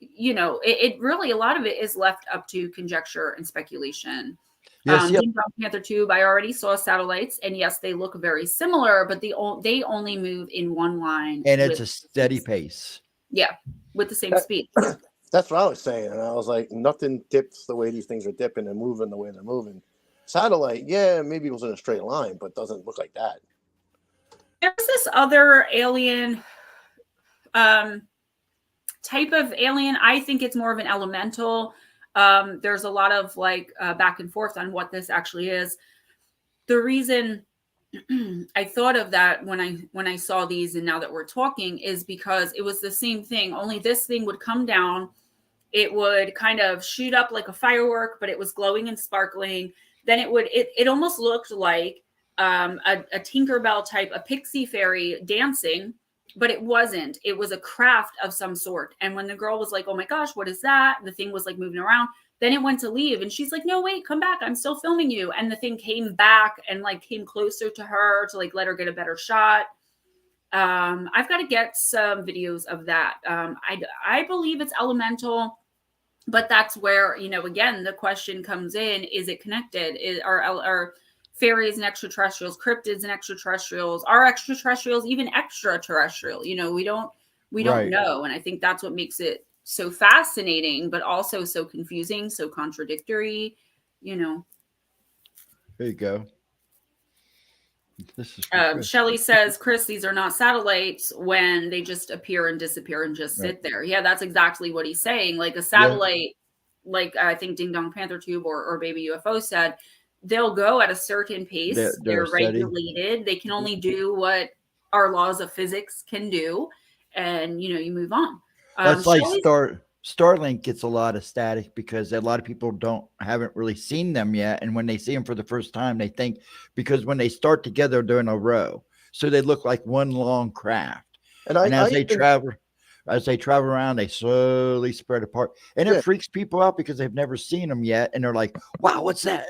S1: it really, a lot of it is left up to conjecture and speculation.
S2: Yes,
S1: Ding Dong Panther Tube, I already saw satellites, and yes, they look very similar, but they only move in one line.
S2: And it's a steady pace.
S1: Yeah, with the same speed.
S3: That's what I was saying. And I was like, nothing dips the way these things are dipping and moving the way they're moving. Satellite, yeah, maybe it was in a straight line, but doesn't look like that.
S1: There's this other alien type of alien. I think it's more of an elemental. There's a lot of like back and forth on what this actually is. The reason I thought of that when I saw these, and now that we're talking, is because it was the same thing, only this thing would come down, it would kind of shoot up like a firework, but it was glowing and sparkling. Then it almost looked like a Tinkerbell type, a pixie fairy dancing, but it wasn't. It was a craft of some sort. And when the girl was like, oh my gosh, what is that? The thing was like moving around. Then it went to leave, and she's like, no, wait, come back. I'm still filming you. And the thing came back and like came closer to her to like let her get a better shot. I've got to get some videos of that. I believe it's elemental, but that's where, again, the question comes in, is it connected? Are fairies and extraterrestrials, cryptids and extraterrestrials, are extraterrestrials even extraterrestrial? We don't know. And I think that's what makes it so fascinating, but also so confusing, so contradictory, There
S2: you go. This is
S1: Shelly says, Chris, these are not satellites when they just appear and disappear and just sit there. Yeah, that's exactly what he's saying. Like a satellite, like I think Ding Dong Panther Tube or Baby UFO said, they'll go at a certain pace. They're regulated. They can only do what our laws of physics can do, and you move on.
S2: That's like
S1: Shelley's-
S2: Starlink gets a lot of static because a lot of people haven't really seen them yet, and when they see them for the first time, they think because when they start together, they're in a row, so they look like one long craft.
S3: And
S2: as they travel around, they slowly spread apart, and it freaks people out because they've never seen them yet, and they're like, "Wow, what's that?"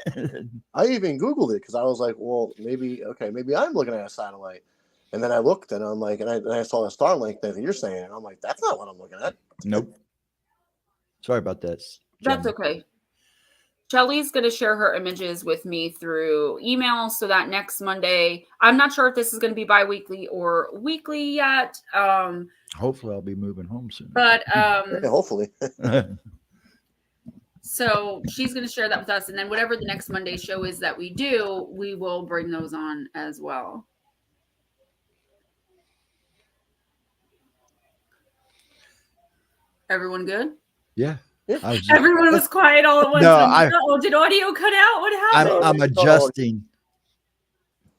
S3: I even Googled it because I was like, well, maybe I'm looking at a satellite. And then I looked and I'm like, and I saw the Starlink that you're saying, and I'm like, that's not what I'm looking at.
S2: Nope. Sorry about that.
S1: That's okay. Shelly's going to share her images with me through email so that next Monday, I'm not sure if this is going to be bi-weekly or weekly yet.
S2: Hopefully I'll be moving home soon.
S1: But
S3: Yeah, hopefully.
S1: So she's going to share that with us. And then whatever the next Monday show is that we do, we will bring those on as well. Everyone good?
S2: Yeah.
S1: Everyone was quiet all at once.
S2: No,
S1: did audio cut out? What happened?
S2: I'm adjusting.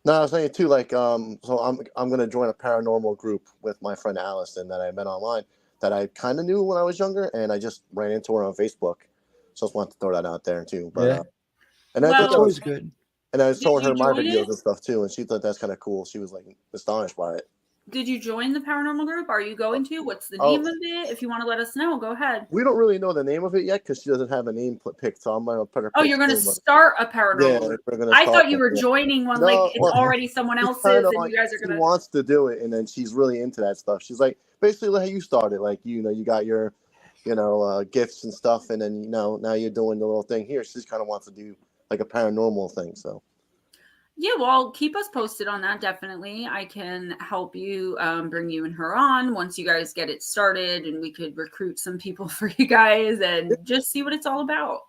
S3: No, I was saying too, like, so I'm gonna join a paranormal group with my friend Allison that I met online that I kind of knew when I was younger, and I just ran into her on Facebook. So I just wanted to throw that out there too. But
S2: yeah.
S3: And I thought that was
S2: good.
S3: And I was showing her my
S1: join
S3: videos
S1: it?
S3: and stuff too, and she thought that's kind of cool. She was like astonished by it.
S1: Did you join the paranormal group? Are you going to? What's the name of it? If you want to let us know, go ahead.
S3: We don't really know the name of it yet because she doesn't have a name picked. So I'm gonna put her.
S1: Oh, you're going to start a paranormal group.
S3: we're gonna
S1: I
S3: start
S1: thought you
S3: it,
S1: were
S3: yeah.
S1: joining one,
S3: No,
S1: like it's
S3: well,
S1: already someone else's,
S3: kinda
S1: and
S3: like,
S1: you guys are going
S3: She
S1: to.
S3: wants to do it, and then she's really into that stuff. She's like basically how you started, like you got your, gifts and stuff, and then now you're doing the little thing here. She just kind of wants to do like a paranormal thing. So.
S1: Yeah, well, keep us posted on that. Definitely. I can help you bring you and her on once you guys get it started, and we could recruit some people for you guys and just see what it's all about,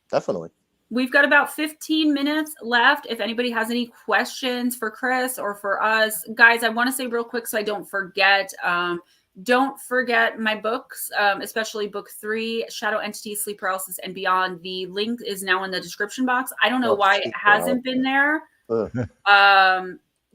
S3: Definitely.
S1: We've got about 15 minutes left. If anybody has any questions for Chris or for us, guys, I want to say real quick so I don't forget. Don't forget my books, especially book 3, Shadow Entities, Sleep Paralysis, and Beyond. The link is now in the description box. I don't know why it hasn't been there.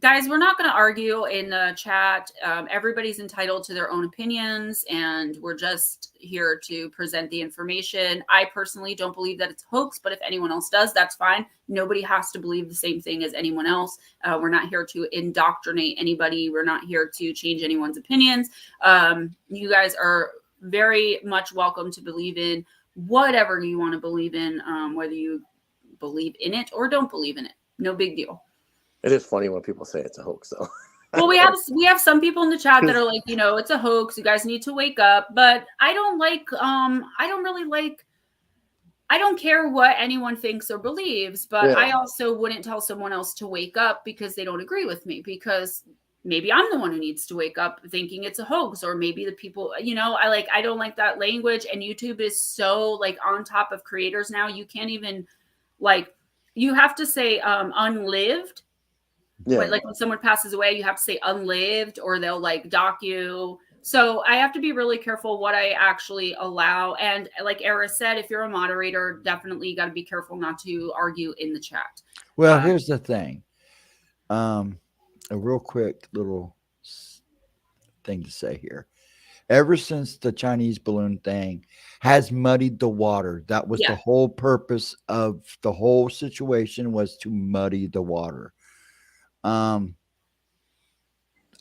S1: Guys, we're not going to argue in the chat. Everybody's entitled to their own opinions, and we're just here to present the information. I personally don't believe that it's a hoax, but if anyone else does, that's fine. Nobody has to believe the same thing as anyone else. We're not here to indoctrinate anybody. We're not here to change anyone's opinions. You guys are very much welcome to believe in whatever you want to believe in, whether you believe in it or don't believe in it. No big deal.
S3: It is funny when people say it's a hoax, though.
S1: Well, we have some people in the chat that are like, it's a hoax. You guys need to wake up. But I don't care what anyone thinks or believes. But I also wouldn't tell someone else to wake up because they don't agree with me, because maybe I'm the one who needs to wake up thinking it's a hoax, or maybe the people, I don't like that language. And YouTube is so on top of creators now. You can't even you have to say unlived.
S3: Yeah.
S1: When someone passes away, you have to say unlived, or they'll dock you. So I have to be really careful what I actually allow. And like Era said, if you're a moderator, definitely you got to be careful not to argue in the chat.
S2: Well, here's the thing. A real quick little thing to say here. Ever since the Chinese balloon thing has muddied the water, that was the whole purpose of the whole situation, was to muddy the water. I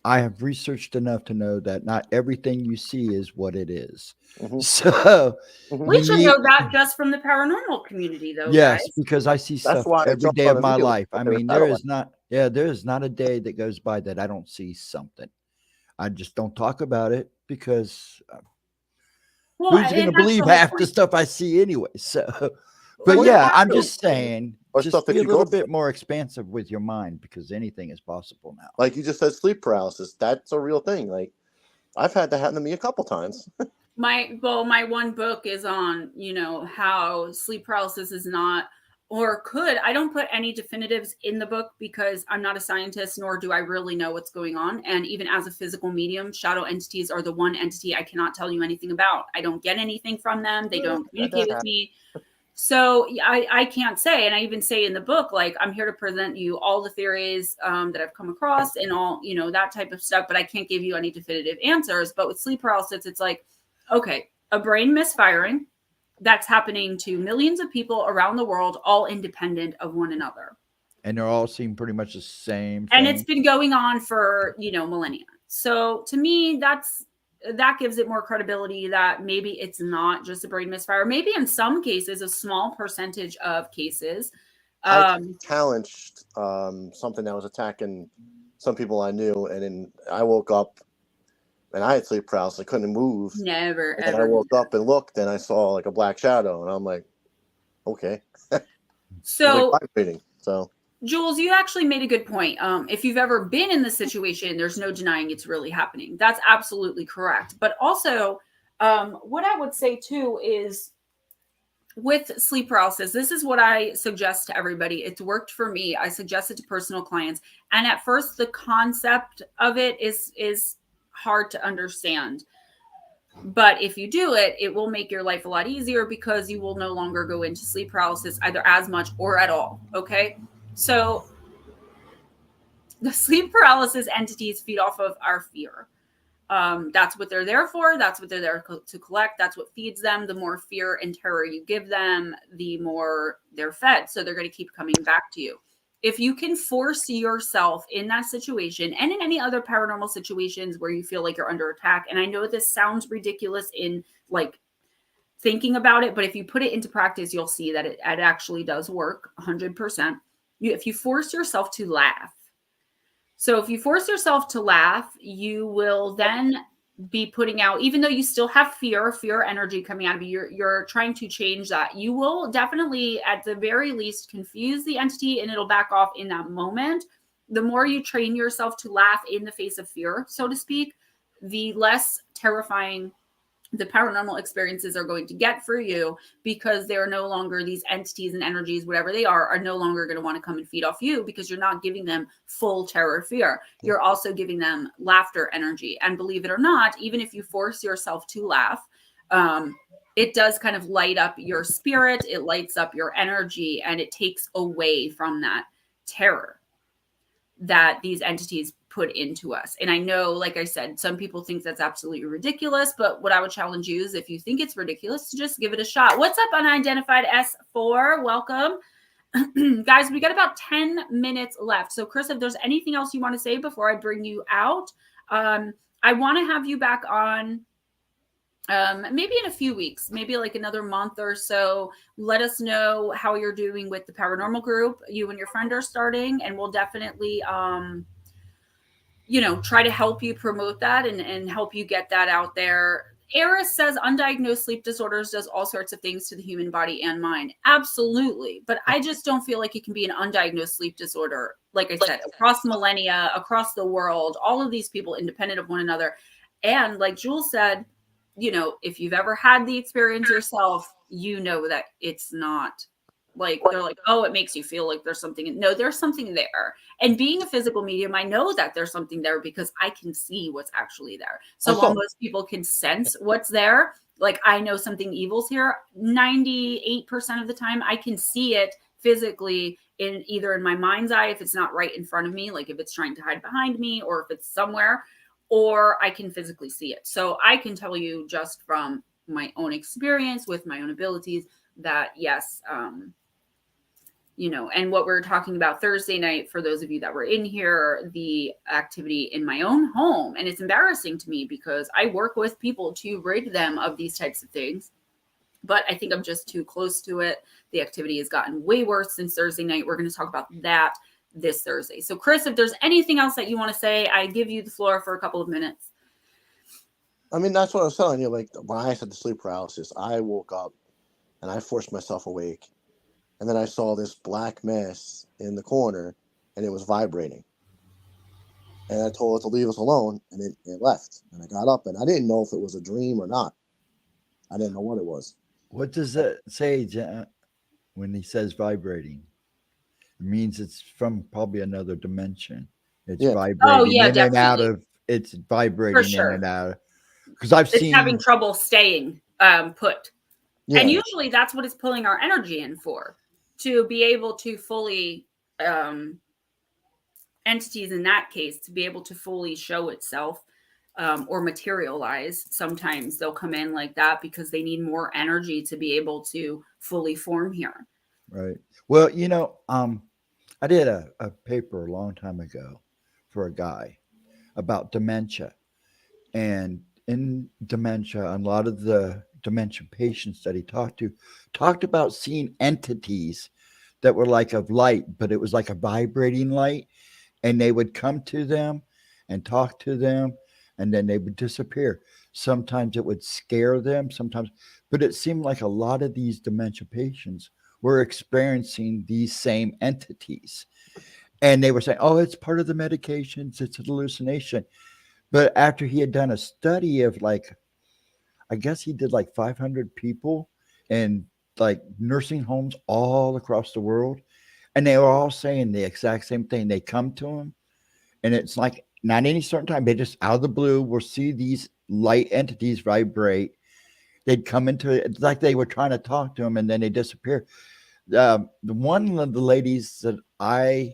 S2: have researched enough to know that not everything you see is what it is.
S3: Mm-hmm.
S2: So
S1: we should know that just from the paranormal community, though.
S2: Yes,
S1: guys.
S2: because I see stuff every day of my life. I mean, there is not a day that goes by that I don't see something. I just don't talk about it because who's going to believe half the stuff I see anyway? So, but I'm just saying, just be a little bit more expansive with your mind, because anything is possible now.
S3: Like you just said, sleep paralysis. That's a real thing. Like I've had that happen to me a couple times.
S1: My one book is on, how sleep paralysis is not, or could. I don't put any definitives in the book because I'm not a scientist, nor do I really know what's going on. And even as a physical medium, shadow entities are the one entity I cannot tell you anything about. I don't get anything from them. They don't communicate with me. So I can't say, and I even say in the book, like, I'm here to present you all the theories that I've come across and all, you know, that type of stuff, but I can't give you any definitive answers. But with sleep paralysis, it's like, okay, a brain misfiring that's happening to millions of people around the world, all independent of one another.
S2: And they're all seem pretty much the same
S1: And
S2: thing.
S1: it's been going on for, you know, millennia. So to me, that gives it more credibility that maybe it's not just a brain misfire. Maybe in some cases, a small percentage of cases.
S3: I challenged something that was attacking some people I knew, and then I woke up and I had sleep paralysis. I couldn't move.
S1: Never,
S3: and
S1: ever.
S3: I woke up and looked, and I saw like a black shadow, and I'm like, okay.
S1: So,
S3: like vibrating. So,
S1: Jules, you actually made a good point. If you've ever been in this situation, there's no denying it's really happening. That's absolutely correct. But also, what I would say too is with sleep paralysis, this is what I suggest to everybody. It's worked for me. I suggest it to personal clients. And at first, the concept of it is hard to understand. But if you do it, it will make your life a lot easier because you will no longer go into sleep paralysis either as much or at all. Okay. So the sleep paralysis entities feed off of our fear. That's what they're there for. That's what they're there to collect. That's what feeds them. The more fear and terror you give them, the more they're fed. So they're going to keep coming back to you. If you can force yourself in that situation and in any other paranormal situations where you feel like you're under attack, and I know this sounds ridiculous in like thinking about it, but if you put it into practice, you'll see that it actually does work 100%. If you force yourself to laugh, so if you force yourself to laugh, you will then be putting out, even though you still have fear energy coming out of you, you're trying to change that. You will definitely, at the very least, confuse the entity and it'll back off in that moment. The more you train yourself to laugh in the face of fear, so to speak, the less terrifying the paranormal experiences are going to get for you, because they're no longer, these entities and energies, whatever they are no longer going to want to come and feed off you, because you're not giving them full terror fear. You're also giving them laughter energy. And believe it or not, even if you force yourself to laugh, it does kind of light up your spirit. It lights up your energy, and it takes away from that terror that these entities put into us. And I know, like I said, some people think that's absolutely ridiculous, but what I would challenge you is, if you think it's ridiculous, to just give it a shot. What's up, Unidentified S4? Welcome. Guys, we got about 10 minutes left. So Chris, if there's anything else you want to say before I bring you out, I want to have you back on maybe in a few weeks, maybe like another month or so. Let us know how you're doing with the paranormal group you and your friend are starting, and we'll definitely try to help you promote that and help you get that out there. Eris says undiagnosed sleep disorders does all sorts of things to the human body and mind. Absolutely. But I just don't feel like it can be an undiagnosed sleep disorder. Like I said, across millennia, across the world, all of these people independent of one another. And like Jules said, if you've ever had the experience yourself, that it's not like, they're like, oh, it makes you feel like there's something. No, there's something there. And being a physical medium, I know that there's something there because I can see what's actually there. So while most people can sense what's there, like I know something evil's here, 98% of the time I can see it physically in my mind's eye, if it's not right in front of me, like if it's trying to hide behind me or if it's somewhere, or I can physically see it. So I can tell you just from my own experience with my own abilities that yes, and what we're talking about Thursday night, for those of you that were in here, the activity in my own home. And it's embarrassing to me because I work with people to rid them of these types of things, but I think I'm just too close to it. The activity has gotten way worse since Thursday night. We're going to talk about that this Thursday. So Chris, if there's anything else that you want to say, I give you the floor for a couple of minutes.
S3: I mean, that's what I was telling you. Like when I had the sleep paralysis, I woke up and I forced myself awake. And then I saw this black mess in the corner, and it was vibrating. And I told it to leave us alone, and it left. And I got up, and I didn't know if it was a dream or not. I didn't know what it was.
S2: What does that say when he says vibrating? It means it's from probably another dimension. It's vibrating in and out of. It's vibrating in and out. Because I've seen
S1: having trouble staying put. And usually that's what it's pulling our energy in for, to be able to fully, entities in that case, to be able to fully show itself, or materialize. Sometimes they'll come in like that because they need more energy to be able to fully form here.
S2: Right. Well, I did a paper a long time ago for a guy about dementia. And in dementia, a lot of the dementia patients that he talked about seeing entities that were like of light, but it was like a vibrating light. And they would come to them and talk to them, and then they would disappear. Sometimes it would scare them, sometimes, but it seemed like a lot of these dementia patients were experiencing these same entities. And they were saying, oh, it's part of the medications, it's a hallucination. But after he had done a study of I guess he did like 500 people in like nursing homes all across the world. And they were all saying the exact same thing. They come to him, and it's like not any certain time. They just out of the blue will see these light entities vibrate. They'd come into it. It's like they were trying to talk to him, and then they disappear. The one of the ladies that I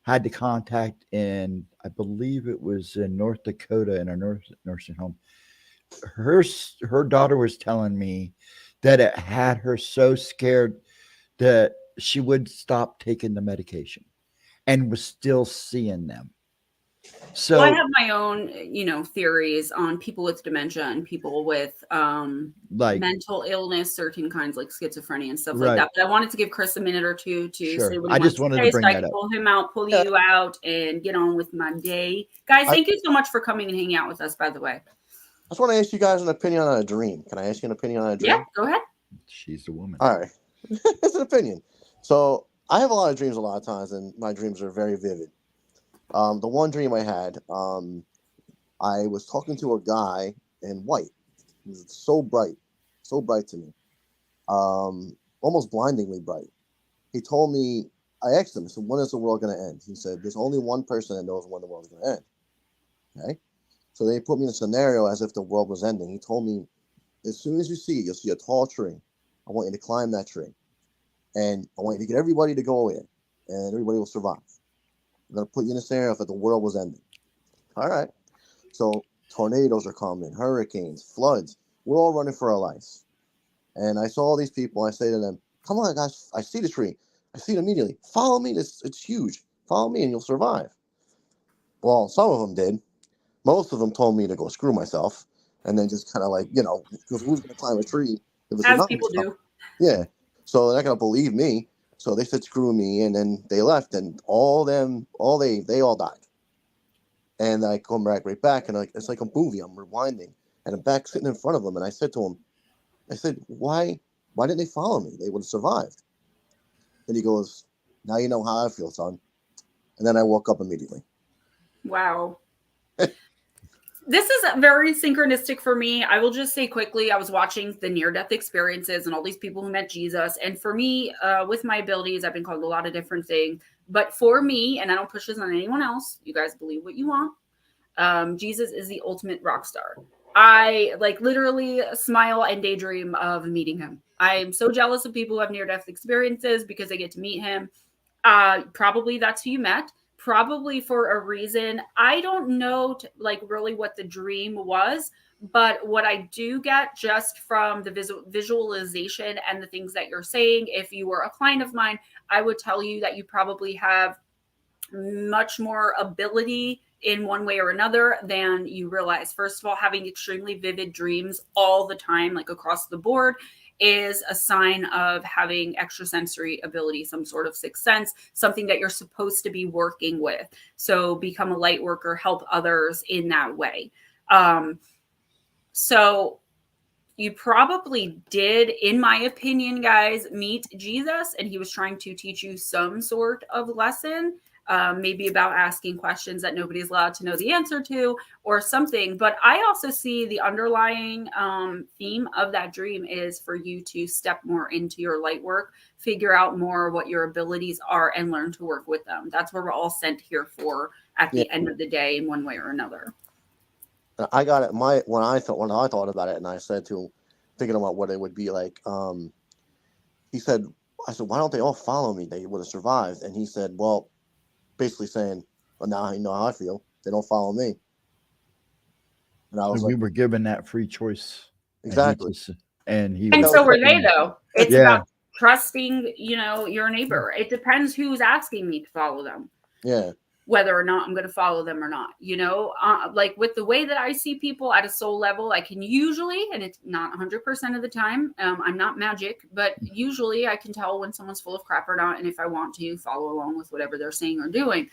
S2: had to contact in, I believe it was in North Dakota in a nursing home. Her daughter was telling me that it had her so scared that she would stop taking the medication and was still seeing them. So
S1: I have my own, theories on people with dementia and people with mental illness, certain kinds like schizophrenia and stuff like that. But I wanted to give Chris a minute or two to say what he wants to say, so I can pull him out, pull you out, and get on with my day. Guys, thank you so much for coming and hanging out with us, by the way.
S3: I just want to ask you guys an opinion on a dream. Can I ask you an opinion on a dream?
S1: Yeah, go ahead.
S2: She's the woman.
S3: All right. It's an opinion. So I have a lot of dreams a lot of times, and my dreams are very vivid. The one dream I had, I was talking to a guy in white. He was so bright to me, almost blindingly bright. He told me, I asked him, I said, when is the world going to end? He said, there's only one person that knows when the world is going to end. Okay? So they put me in a scenario as if the world was ending. He told me, as soon as you see it, you'll see a tall tree. I want you to climb that tree. And I want you to get everybody to go in, and everybody will survive. I'm going to put you in a scenario that the world was ending. All right. So tornadoes are coming, hurricanes, floods. We're all running for our lives. And I saw all these people. I say to them, come on, guys. I see the tree. I see it immediately. Follow me. It's huge. Follow me and you'll survive. Well, some of them did. Most of them told me to go screw myself. And then just kind of because who's going to climb a tree?
S1: As people do.
S3: Yeah. So they're not going to believe me. So they said, screw me. And then they left. And they all died. And I come right back. And it's like a movie. I'm rewinding. And I'm back sitting in front of them. And I said to him, why didn't they follow me? They would have survived. And he goes, now you know how I feel, son. And then I woke up immediately.
S1: Wow. This is very synchronistic for me. I will just say quickly, I was watching the near-death experiences and all these people who met Jesus. And for me, with my abilities, I've been called a lot of different things. But for me, and I don't push this on anyone else, you guys believe what you want, Jesus is the ultimate rock star. I literally smile and daydream of meeting him. I'm so jealous of people who have near-death experiences because they get to meet him. Probably that's who you met. Probably for a reason. I don't know really what the dream was, but what I do get just from the visualization and the things that you're saying, if you were a client of mine, I would tell you that you probably have much more ability in one way or another than you realize. First of all, having extremely vivid dreams all the time, across the board, is a sign of having extrasensory ability, some sort of sixth sense, something that you're supposed to be working with. So become a light worker, help others in that way. So you probably did, in my opinion, guys, meet Jesus, and he was trying to teach you some sort of lesson. Maybe about asking questions that nobody's allowed to know the answer to or something. But I also see the underlying theme of that dream is for you to step more into your light work, figure out more what your abilities are, and learn to work with them. That's what we're all sent here for at the end of the day in one way or another.
S3: I got it. When I thought about it, and I said to thinking about what it would be like. He said, I said, why don't they all follow me? They would have survived. And he said, well, basically saying, well, now you know how I feel. They don't follow me. And I was
S2: we
S3: like,
S2: were given that free choice.
S3: exactly.
S2: And
S1: And
S2: was
S1: so were they,
S2: saying-
S1: though. It's
S2: Yeah.
S1: about trusting, your neighbor. It depends who's asking me to follow them.
S3: Yeah.
S1: Whether or not I'm going to follow them or not, like with the way that I see people at a soul level, I can usually, and it's not 100% of the time, I'm not magic, but usually I can tell when someone's full of crap or not. And if I want to follow along with whatever they're saying or doing,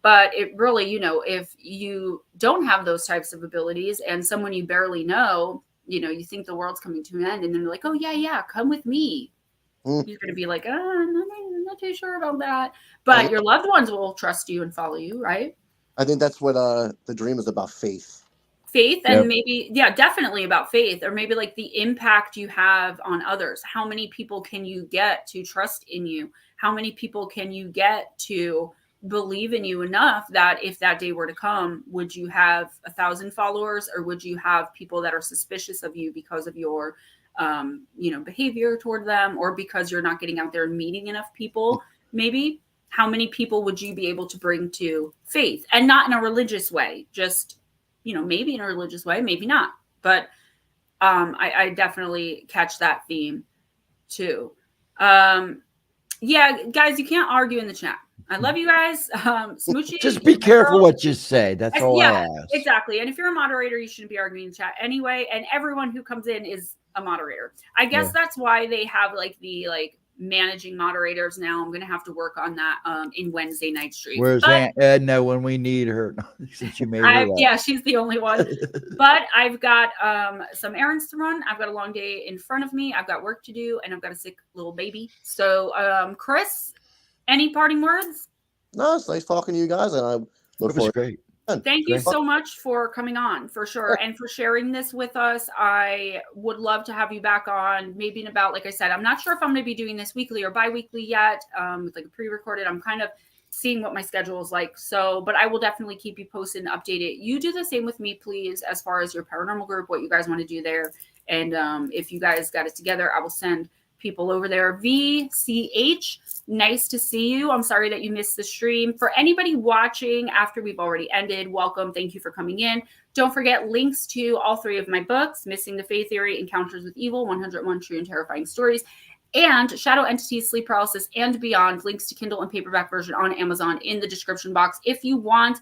S1: but it really, if you don't have those types of abilities and someone you barely know, you think the world's coming to an end and then they're like, oh yeah, come with me. You're going to be like, I'm not too sure about that. But your loved ones will trust you and follow you, right?
S3: I think that's what the dream is about, faith.
S1: Faith, and maybe, definitely about faith, or maybe like the impact you have on others. How many people can you get to trust in you? How many people can you get to believe in you enough that if that day were to come, would you have 1,000 followers, or would you have people that are suspicious of you because of your behavior toward them, or because you're not getting out there and meeting enough people? Maybe how many people would you be able to bring to faith, and not in a religious way, just, maybe in a religious way, maybe not. But I definitely catch that theme too. Yeah, guys, you can't argue in the chat. I love you guys. Smoochie,
S2: just be careful what you say. That's all I ask.
S1: Exactly. And if you're a moderator, you shouldn't be arguing in the chat anyway. And everyone who comes in is a moderator. I guess that's why they have the managing moderators now. I'm going to have to work on that in Wednesday night streams.
S2: Where's Aunt Edna when we need her? Since you made her up.
S1: Yeah, she's the only one. But I've got some errands to run. I've got a long day in front of me. I've got work to do, and I've got a sick little baby. So, Chris, any parting words?
S3: No, it's nice talking to you guys, and I look forward.
S2: Great.
S1: Thank you so much for coming on, for sure, and for sharing this with us. I would love to have you back on, maybe in about, like I said, I'm not sure if I'm going to be doing this weekly or bi-weekly yet, with like a pre-recorded. I'm kind of seeing what my schedule is like. So, but I will definitely keep you posted and updated. You do the same with me, please, as far as your paranormal group, what you guys want to do there. And if you guys got it together, I will send people over there. VCH, nice to see you. I'm sorry that you missed the stream. For anybody watching after we've already ended, welcome. Thank you for coming in. Don't forget links to all 3 of my books: Missing the Fae Theory, Encounters with Evil, 101 True and Terrifying Stories, and Shadow Entities, Sleep Paralysis, and Beyond. Links to Kindle and paperback version on Amazon in the description box. If you want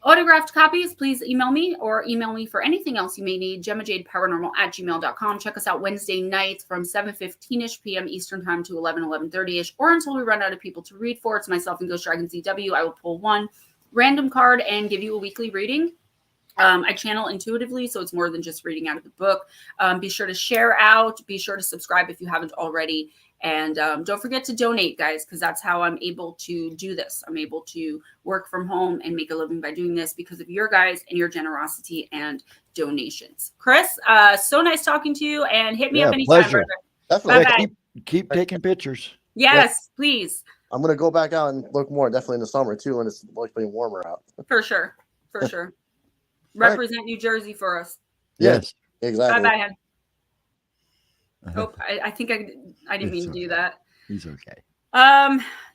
S1: autographed copies, please email me, or email me for anything else you may need, GemmaJadeParanormal@gmail.com. Check us out Wednesday nights from 7:15-ish p.m. Eastern time to 11:30-ish, or until we run out of people to read for. It's myself and Ghostdragonzw. I will pull one random card and give you a weekly reading. I channel intuitively, so it's more than just reading out of the book. Be sure to share out. Be sure to subscribe if you haven't already. And don't forget to donate, guys, because that's how I'm able to do this. I'm able to work from home and make a living by doing this because of your guys and your generosity and donations. Chris, so nice talking to you, and hit me up anytime.
S2: Pleasure.
S3: Definitely.
S2: Keep taking pictures.
S1: Yes, please.
S3: I'm going to go back out and look more, definitely in the summer, too, when it's being warmer out.
S1: For sure. Represent New Jersey for us.
S3: Yes, exactly.
S1: Bye-bye, hon. Oh, I think I didn't mean to do that.
S2: He's okay.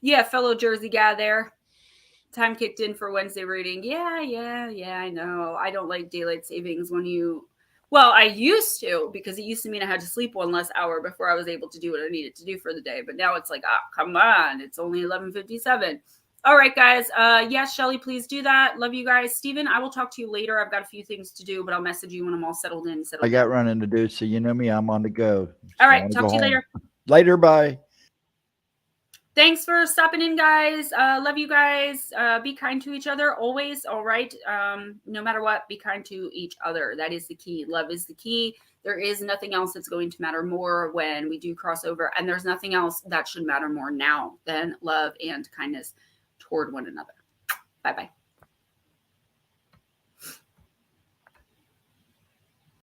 S1: Yeah, fellow Jersey guy there. Time kicked in for Wednesday reading. Yeah, I know. I don't like daylight savings well, I used to, because it used to mean I had to sleep one less hour before I was able to do what I needed to do for the day. But now it's like, come on. It's only 11:57. All right, guys. Yes, Shelly, please do that. Love you guys. Steven, I will talk to you later. I've got a few things to do, but I'll message you when I'm all settled in.
S2: I got running to do, so you know me. I'm on the go.
S1: All right. Talk to you later.
S2: Later. Bye.
S1: Thanks for stopping in, guys. Love you guys. Be kind to each other always. All right. No matter what, be kind to each other. That is the key. Love is the key. There is nothing else that's going to matter more when we do cross over. And there's nothing else that should matter more now than love and kindness toward one another. Bye-bye.